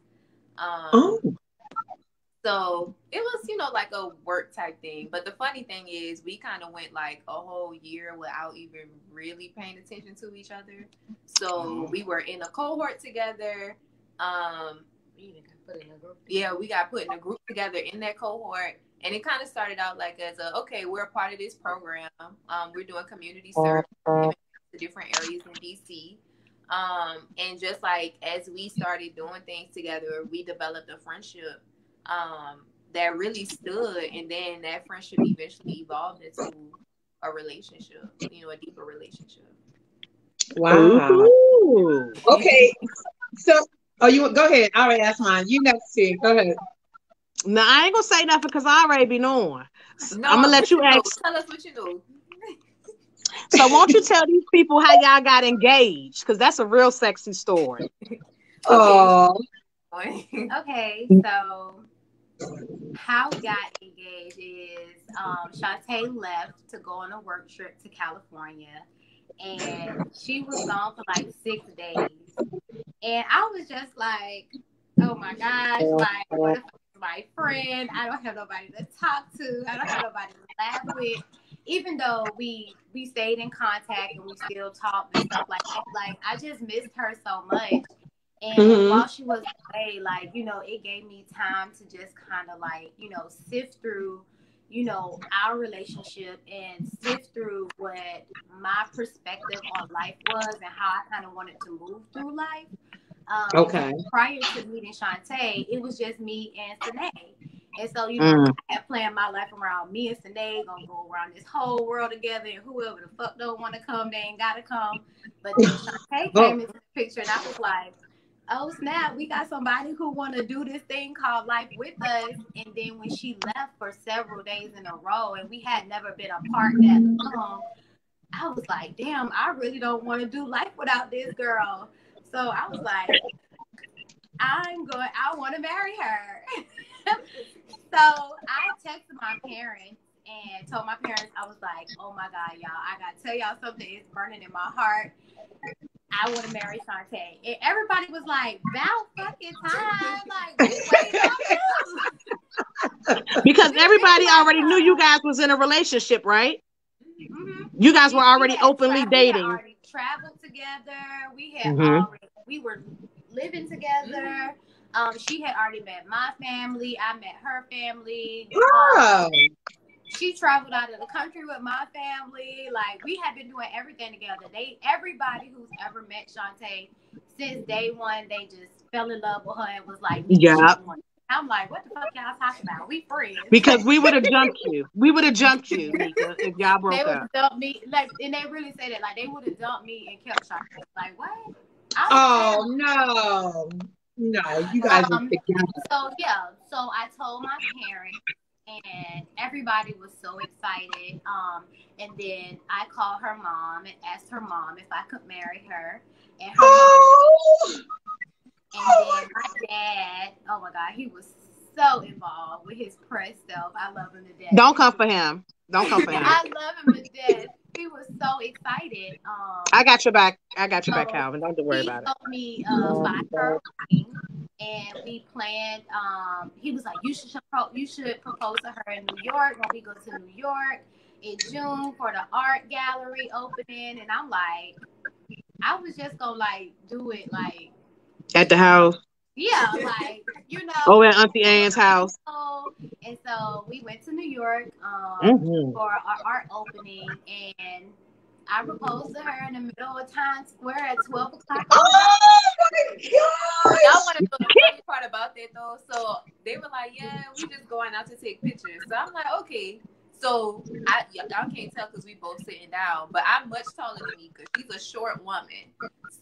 So it was, like a work type thing. But the funny thing is we kind of went like a whole year without even really paying attention to each other. So we were in a cohort together. We got put in a group together in that cohort. And it kind of started out like as we're a part of this program. We're doing community service to different areas in DC. And just like as we started doing things together, we developed a friendship that really stood, and then that friendship eventually evolved into a relationship, a deeper relationship. Wow. Ooh. Okay. So, you go ahead. I already asked mine. You next, T. Go ahead. No, I ain't gonna say nothing because I already be knowing. No, I'm gonna let you ask. Tell us what you know. So won't you tell these people how y'all got engaged? Because that's a real sexy story. Okay, so how we got engaged is Shantae left to go on a work trip to California, and she was gone for like 6 days. And I was just like, oh my gosh, like, what if my friend? I don't have nobody to talk to. I don't have nobody to laugh with. Even though we stayed in contact and we still talked and stuff like that, like I just missed her so much. And while she was away, like, it gave me time to just kind of like, sift through, our relationship and sift through what my perspective on life was and how I kind of wanted to move through life. Prior to meeting Shantae, it was just me and Sanae. And so, I had planned my life around me and Sanae gonna go around this whole world together, and whoever the fuck don't want to come, they ain't gotta come. But then Shantae came into the picture, and I was like, oh snap, we got somebody who want to do this thing called life with us. And then when she left for several days in a row, and we had never been apart that long, I was like, damn, I really don't want to do life without this girl. So I was like, I want to marry her. So I texted my parents and told my parents, I was like, oh my God, y'all, I got to tell y'all something. It's burning in my heart. I want to marry Shantae. And everybody was like, about fucking time. Like, we waiting on you. Because everybody already knew you guys was in a relationship, right? Mm-hmm. You guys were already openly dating. We had already traveled together. We were living together. She had already met my family. I met her family. she traveled out of the country with my family. Like, we had been doing everything together. Everybody who's ever met Shantae since day one, they just fell in love with her and was like, Yeah. I'm like, what the fuck y'all talking about? We friends. Because we would have jumped you. We would have jumped you, Nika, if y'all broke They would up. have dumped me, like, and they really say that, like, they would have dumped me and kept Shantae. Like, what? Oh no. No, you guys are together. So I told my parents, and everybody was so excited. And then I called her mom and asked her mom if I could marry her, and her mom. And then my dad, oh my God, he was so involved with his press self. I love him to death. Don't come for him. Don't come for him. I love him to death. He was so excited. I got your back. I got your back, Calvin. Don't worry about it. He told me $5 ring, and we planned. He was like, you should propose to her in New York when we go to New York in June for the art gallery opening. And I'm like, I was just gonna like do it like at the house. Yeah, like, you know. Oh, at Auntie Anne's house. And so we went to New York for our art opening, and I proposed to her in the middle of Times Square at 12 o'clock. Oh my God! Y'all want to know the funny part about that though? So they were like, yeah, we just going out to take pictures. So I'm like, okay. So y'all can't tell because we both sitting down, but I'm much taller than Nika. She's a short woman.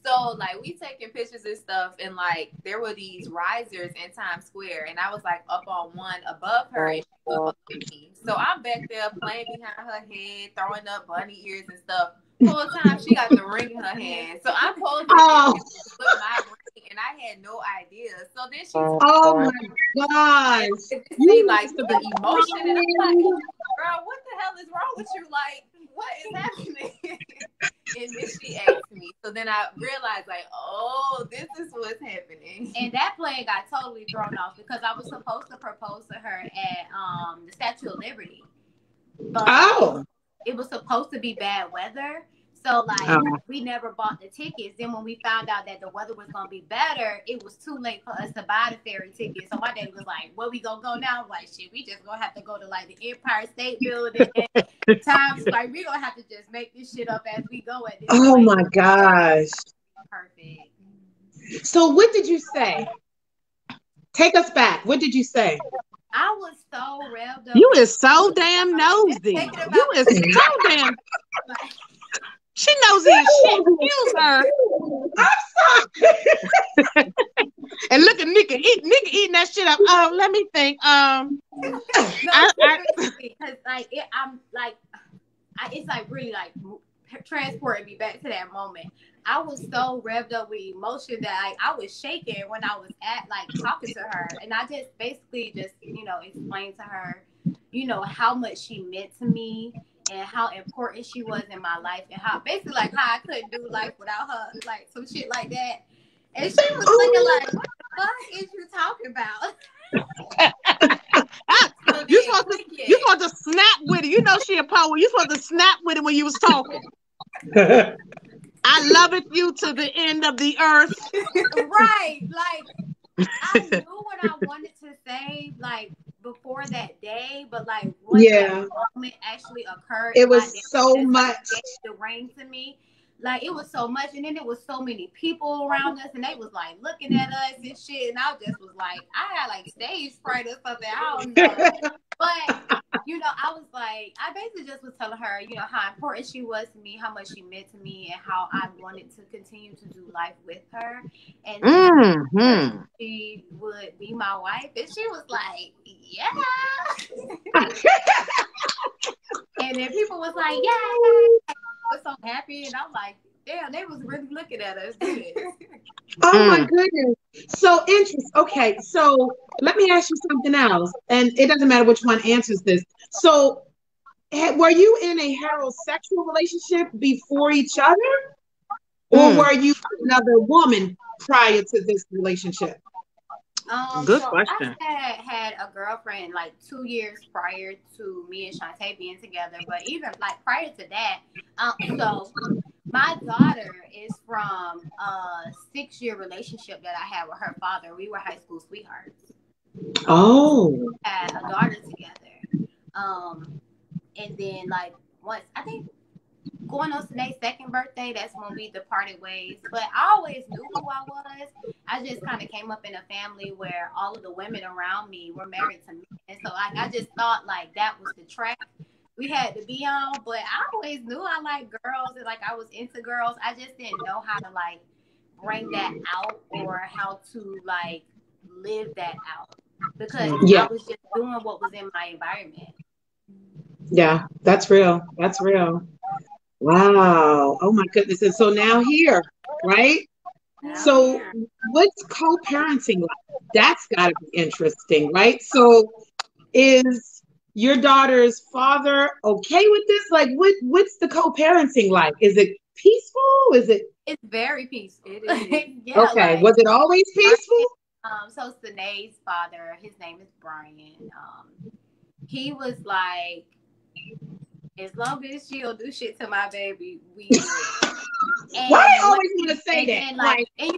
So like we taking pictures and stuff, and like there were these risers in Times Square, and I was like up on one above her, and she was below me. So I'm back there playing behind her head, throwing up bunny ears and stuff. The whole time she got the ring in her hand. So I'm posing with my ring, and I had no idea. So then she's oh my gosh. See, like the emotion, and I'm like, girl, what the hell is wrong with you? Like, what is happening? And then she asked me. So then I realized, like, oh, this is what's happening. And that plan got totally thrown off because I was supposed to propose to her at the Statue of Liberty. But it was supposed to be bad weather. So, like, we never bought the tickets. Then when we found out that the weather was going to be better, it was too late for us to buy the ferry tickets. So my daddy was like, where we going to go now? I'm like, shit, we just going to have to go to, like, the Empire State Building and Times Square. We going to have to just make this shit up as we go at this point. My gosh. Perfect. So what did you say? Take us back. What did you say? I was so revved up. You is so damn nosy. You is so damn... She knows it. She kills her. I'm sorry. And look at Nika. Nika eating that shit up. Let me think. Because like it's like really like transporting me back to that moment. I was so revved up with emotion that like I was shaking when I was at like talking to her, and I just basically just explained to her, how much she meant to me. And how important she was in my life, and how basically like how I couldn't do life without her, like some shit like that. And she was looking like, "What the fuck is you talking about?" You supposed to snap with it. You know she a power. You supposed to snap with it when you was talking. I love it you to the end of the earth. Right, like I knew what I wanted to say, like before that day, but like when that moment actually occurred, it was so much. The ring to me, like it was so much, and then there was so many people around us, and they was like looking at us and shit, and I just was like, I had like stage fright or something, I don't know, but I was like, I basically just was telling her, how important she was to me, how much she meant to me, and how I wanted to continue to do life with her, and she would be my wife, and she was like, yeah. And then people was like, yeah. I was so happy, and I'm like, damn, they was really looking at us. Oh my goodness. So interesting. Okay, so let me ask you something else, and it doesn't matter which one answers this. So were you in a heterosexual relationship before each other? Or were you another woman prior to this relationship? Good question. I had a girlfriend like 2 years prior to me and Shantae being together, but even like prior to that, so my daughter is from a 6-year relationship that I had with her father. We were high school sweethearts. Oh. We had a daughter together. And then like once I think going on Sanae's second birthday, that's when we departed ways. But I always knew who I was. I just kind of came up in a family where all of the women around me were married to men. And so like I just thought like that was the track we had to be on. But I always knew I liked girls and like I was into girls. I just didn't know how to like bring that out or how to like live that out because I was just doing what was in my environment. Yeah, that's real. That's real. Wow. Oh my goodness. And so now here, right? So what's co-parenting like? That's got to be interesting, right? So is your daughter's father okay with this? Like what's the co-parenting like? Is it peaceful? Is it? It's very peaceful. It is. Yeah, okay. Like, was it always peaceful? So Sanae's father, his name is Brian. He was like, as long as she'll do shit to my baby, we do. Why do you always want to say that? And like, and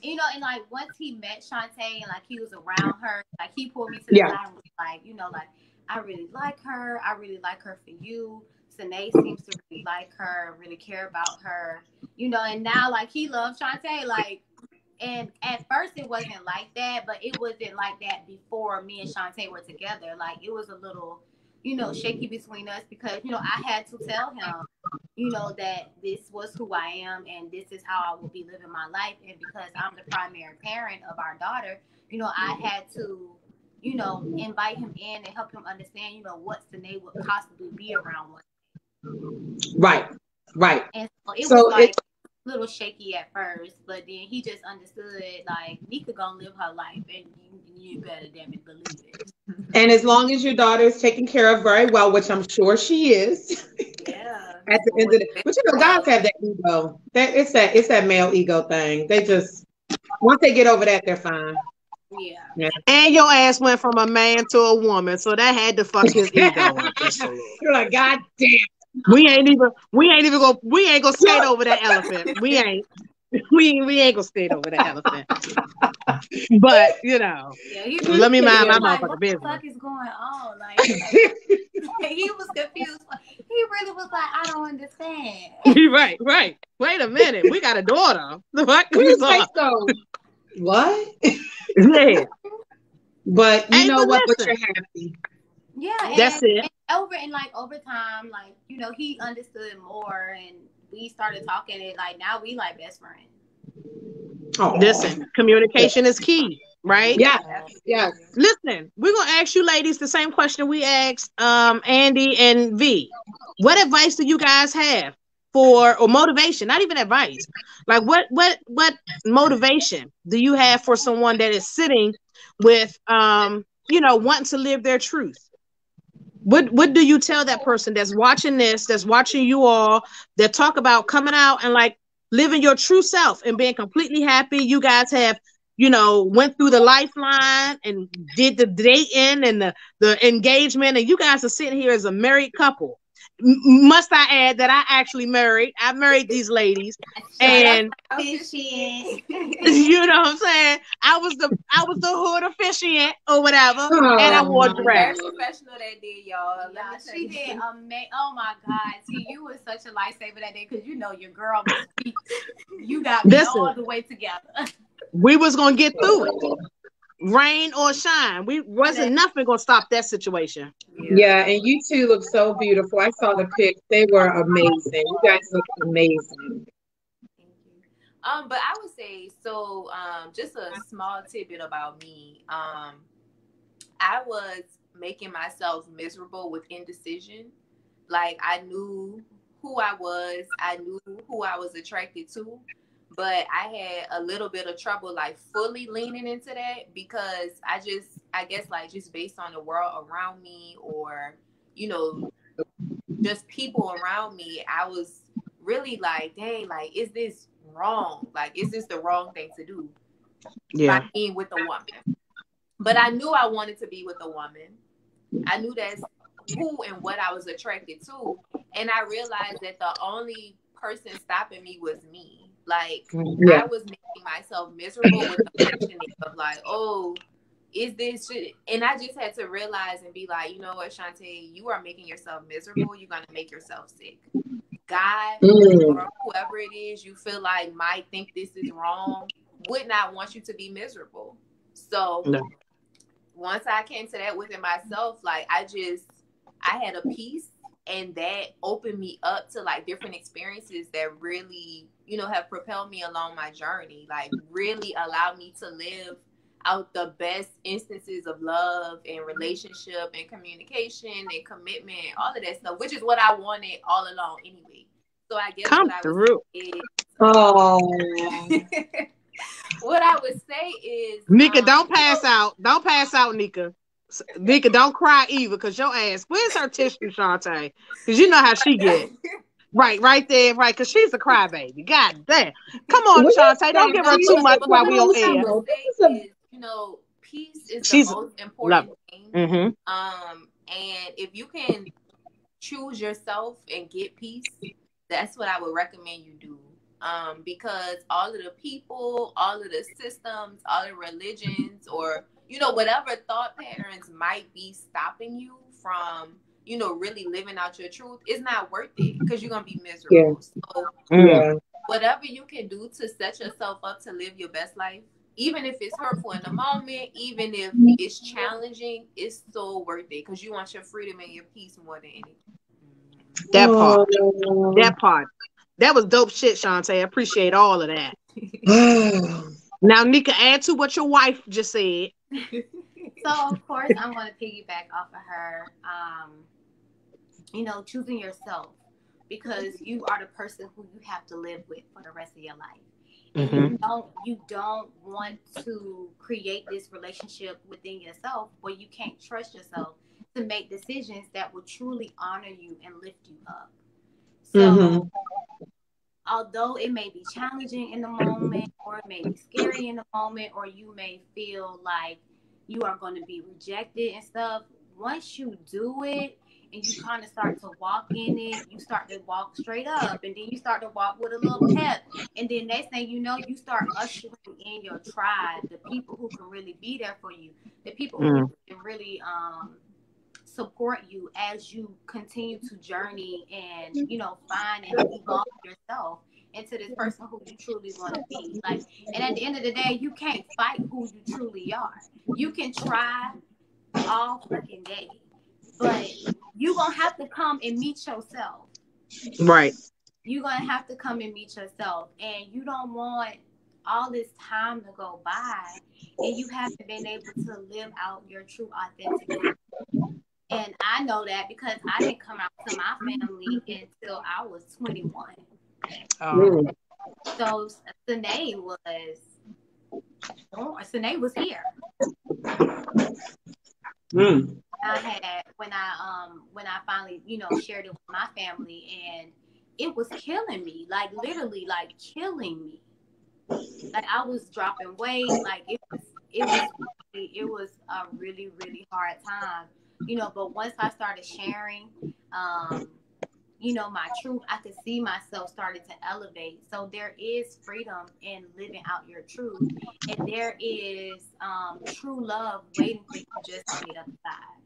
you know, and like once he met Shantae and like he was around her, like he pulled me to the side and was like, you know, like I really like her. I really like her for you. Sanae seems to really like her, really care about her, you know. And now like he loves Shantae, like. And at first it wasn't like that, but it wasn't like that before me and Shantae were together. Like it was a little, you know, shaky between us because, you know, I had to tell him, you know, that this was who I am and this is how I will be living my life. And because I'm the primary parent of our daughter, you know, I had to, you know, invite him in and help him understand, you know, what Sanae would possibly be around one. Right. And so it was like little shaky at first, but then he just understood like Nika gonna live her life and you better damn it believe it. And as long as your daughter is taken care of very well, which I'm sure she is. Yeah. At the end of the, but you know, guys have that ego. It's that male ego thing. They just once they get over that, they're fine. Yeah. And your ass went from a man to a woman, so that had to fuck his ego up. You're like, God damn. We ain't gonna skate over that elephant. We ain't gonna skate over that elephant. But you know, let me mind my motherfucking business. What the fuck is going on? Like he was confused. He really was like, I don't understand. Right. Wait a minute, we got a daughter. What? What? Yeah. But you know what? But you're happy. Yeah, that's it. And over time, like, you know, he understood more and we started talking and like now we like best friends. Oh, listen, communication is key, right? Yes. Listen, we're gonna ask you ladies the same question we asked Andy and V. What advice do you guys have or motivation? Not even advice. Like what motivation do you have for someone that is sitting with you know, wanting to live their truth? What do you tell that person that's watching this, that's watching you all, that talk about coming out and like living your true self and being completely happy? You guys have, you know, went through the lifeline and did the dating and the engagement, and you guys are sitting here as a married couple. Must I add that I actually married? I married these ladies, and you know what I'm saying? I was the hood officiant or whatever, and I wore dress. Professional that day, y'all. Yeah, she did amazing. Oh my God, T, you were such a lifesaver that day because you know your girl was weak. You got me all the way together. We was gonna get through it. Rain or shine, we wasn't nothing gonna stop that situation. Yeah, and you two look so beautiful. I saw the pics; they were amazing. You guys look amazing. Thank you. But I would say so. Just a small tidbit about me. I was making myself miserable with indecision. Like I knew who I was. I knew who I was attracted to. But I had a little bit of trouble like fully leaning into that because I guess like just based on the world around me or, you know, just people around me, I was really like, dang, like, is this wrong? Like, is this the wrong thing to do? Yeah. By being with a woman. But I knew I wanted to be with a woman. I knew that's who and what I was attracted to. And I realized that the only person stopping me was me. Like I was making myself miserable with the questioning of like, oh, is this shit? And I just had to realize and be like, you know what, Shantae, you are making yourself miserable. You're gonna make yourself sick. God or whoever it is you feel like might think this is wrong would not want you to be miserable. So once I came to that within myself, like I had a peace, and that opened me up to like different experiences that really, you know, have propelled me along my journey, like really allowed me to live out the best instances of love and relationship and communication and commitment, all of that stuff, which is what I wanted all along anyway. So I guess what I would say is, what I would say is, Nika, don't pass out. Don't pass out, Nika. Nika, don't cry either, because your ass, where's her tissue, Shantae? Because you know how she get. Right there, right, because she's a crybaby. God damn. Come on, Shantae, don't give her too much while we on air. What I would say is, you know, peace is the most important thing. And if you can choose yourself and get peace, that's what I would recommend you do. Because all of the people, all of the systems, all the religions, or, you know, whatever thought patterns might be stopping you from, you know, really living out your truth, is not worth it, because you're going to be miserable. So whatever you can do to set yourself up to live your best life, even if it's hurtful in the moment, even if it's challenging, it's so worth it, because you want your freedom and your peace more than anything. That part. That was dope shit, Shantae. I appreciate all of that. Now, Nika, add to what your wife just said. So, of course, I'm going to piggyback off of her. You know, choosing yourself, because you are the person who you have to live with for the rest of your life. And you don't want to create this relationship within yourself where you can't trust yourself to make decisions that will truly honor you and lift you up. So, although it may be challenging in the moment, or it may be scary in the moment, or you may feel like you are going to be rejected and stuff, once you do it and you kind of start to walk in it, you start to walk straight up, and then you start to walk with a little pep, and then next thing you know, you start ushering in your tribe, the people who can really be there for you, the people who can really support you as you continue to journey and, you know, find and evolve yourself into this person who you truly want to be. Like, and at the end of the day, you can't fight who you truly are. You can try all fucking day, but you're gonna have to come and meet yourself. Right. You're gonna have to come and meet yourself, and you don't want all this time to go by and you haven't been able to live out your true authentic life. And I know that because I didn't come out to my family until I was 21. So Sine was here. I had when I finally, you know, shared it with my family, and it was killing me, like literally, like killing me. Like I was dropping weight, like it was a really, really hard time, you know. But once I started sharing, you know, my truth, I could see myself starting to elevate. So there is freedom in living out your truth, and there is true love waiting for you just on the other side.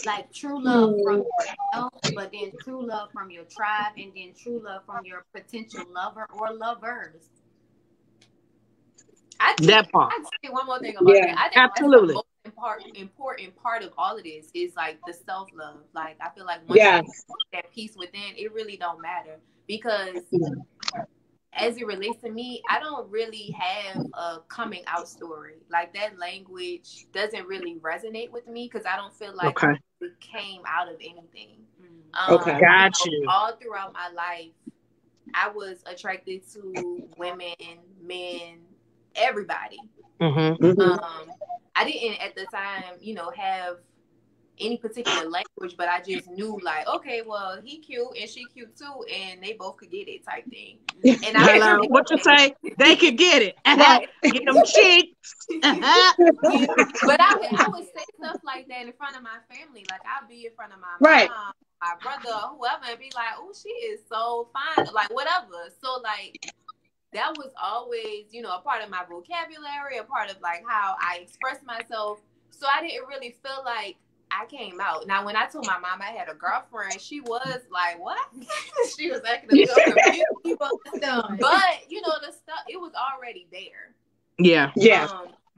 Like true love from yourself, but then true love from your tribe, and then true love from your potential lover or lovers. I say one more thing about that. I think absolutely. That's the most important part of all of this is like the self-love. Like I feel like once you get that peace within, it really don't matter, because as it relates to me, I don't really have a coming out story. Like that language doesn't really resonate with me, because I don't feel like I really came out of anything. Got you. All throughout my life, I was attracted to women, men, everybody. I didn't at the time, you know, have any particular language, but I just knew like, okay, well, he cute and she cute too, and they both could get it type thing. And I what you say? They could get it. Get them cheeks. But I would say stuff like that in front of my family. Like I'd be in front of my mom, my brother, whoever, and be like, oh, she is so fine, like whatever. So like that was always, you know, a part of my vocabulary, a part of like how I express myself. So I didn't really feel like I came out. Now, when I told my mom I had a girlfriend, she was like, "What?" She was acting a little confused. But you know, the stuff, it was already there. Yeah.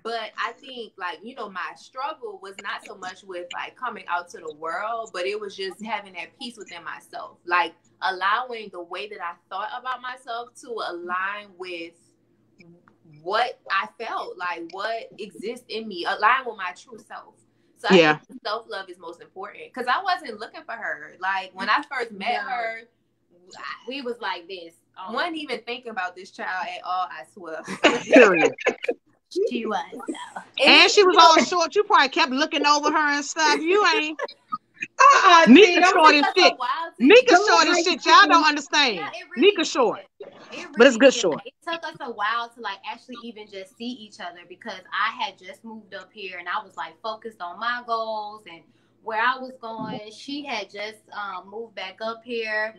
But I think, like, you know, my struggle was not so much with like coming out to the world, but it was just having that peace within myself, like allowing the way that I thought about myself to align with what I felt, like what exists in me, align with my true self. So I think self-love is most important, because I wasn't looking for her. Like when I first met her, we was like this. Wasn't even thinking about this child at all, I swear. She was, though. And she was all short. You probably kept looking over her and stuff. You ain't. Nika short as shit. Nika short as shit. Y'all don't understand. Yeah, really Nika short. Really but it's good short. It took us a while to like actually even just see each other, because I had just moved up here and I was like focused on my goals and where I was going. She had just moved back up here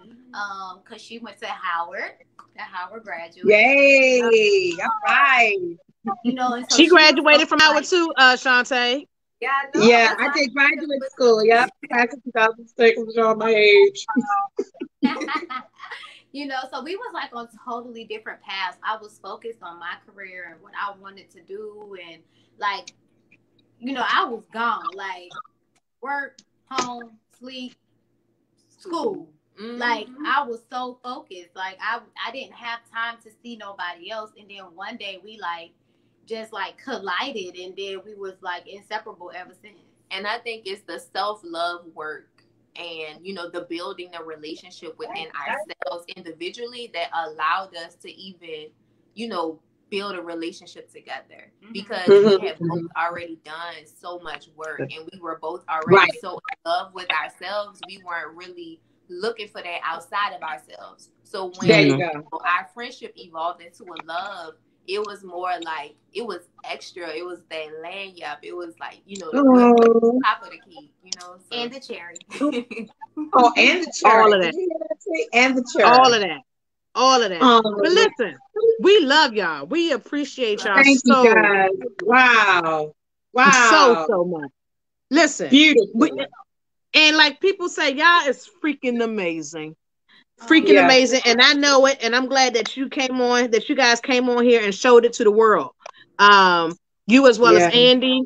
because she went to Howard, the Howard graduate. Yay! All right. You know, and so she graduated from Howard too, Shantae. Yeah, I know. Yeah, I did graduate school. Yep, back in 2006. I'm showing my age. You know, so we was like on totally different paths. I was focused on my career and what I wanted to do, and like, you know, I was gone. Like work, home, sleep, school. Like I was so focused. Like I didn't have time to see nobody else. And then one day we like just like collided, and then we was like inseparable ever since. And I think it's the self-love work and, you know, the building the relationship within ourselves individually that allowed us to even, you know, build a relationship together, because we had both already done so much work and we were both already so in love with ourselves. We weren't really looking for that outside of ourselves. So when our friendship evolved into a love, it was more like, it was extra. It was that lanyard. It was like, you know, the top of the key, you know. So. And the cherry. And the cherry. All of that. And the cherry. All of that. All of that. But listen, we love y'all. We appreciate y'all so you guys. Wow. So much. Listen. Beautiful. And like people say, y'all is freaking amazing. Freaking amazing. And I know it. And I'm glad that you guys came on here and showed it to the world. You as well as Andy,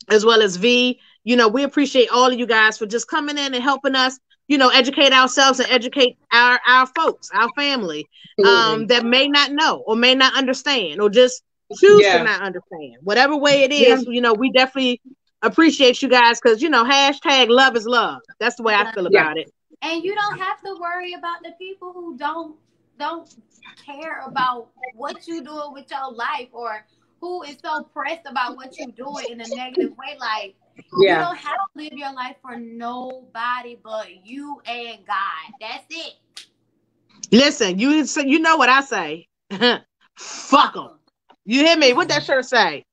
as well as V. You know, we appreciate all of you guys for just coming in and helping us, you know, educate ourselves and educate our folks, our family, that may not know or may not understand or just choose to not understand. Whatever way it is, you know, we definitely appreciate you guys, because, you know, hashtag love is love. That's the way I feel about it. And you don't have to worry about the people who don't care about what you're doing with your life, or who is so pressed about what you're doing in a negative way. Like, you don't have to live your life for nobody but you and God. That's it. Listen, you know what I say. Fuck them. You hear me? What that shirt say?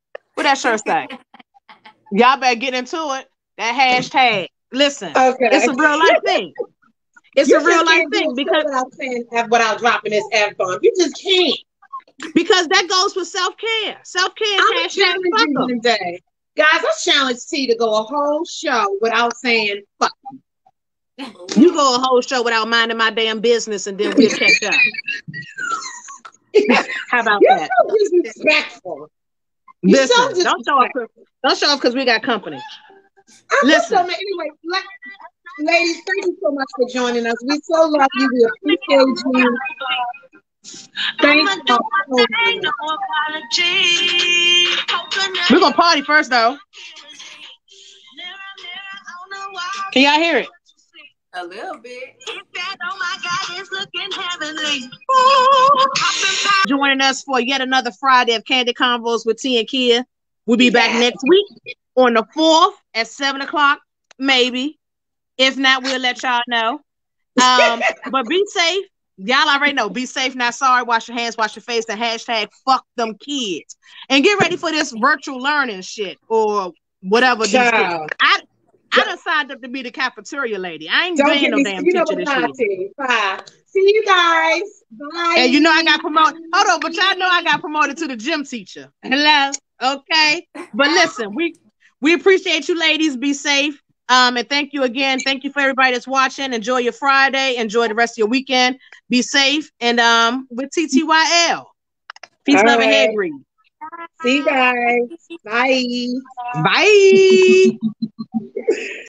Y'all better get into it. That hashtag. Listen, it's a real life thing. It's a real life thing, because without dropping this F bomb, you just can't. Because that goes with self-care. Self-care is hashtag today. Guys, I challenge T to go a whole show without saying fuck. You go a whole show without minding my damn business, and then we'll catch up. How about that? So disrespectful. Listen, don't show up because we got company. Listen. Anyway, ladies, thank you so much for joining us. We so love you. We appreciate you. Thank you. We're going to party first, though. Can y'all hear it? A little bit. Oh my God, it's looking heavenly. Joining us for yet another Friday of Candid Convos with T and Kia. We'll be back next week on the 4th at 7:00, maybe. If not, we'll let y'all know. But be safe. Y'all already know. Be safe, not sorry. Wash your hands, wash your face, and hashtag fuck them kids. And get ready for this virtual learning shit or whatever. I done signed up to be the cafeteria lady. I ain't being no damn teacher this year. See you guys. Bye. And you know I got promoted. Hold on, but y'all know I got promoted to the gym teacher. Hello. Okay. But listen, we appreciate you ladies. Be safe. And thank you again. Thank you for everybody that's watching. Enjoy your Friday. Enjoy the rest of your weekend. Be safe. And with TTYL. Peace, love, and hair grease. See you guys. Bye. Bye.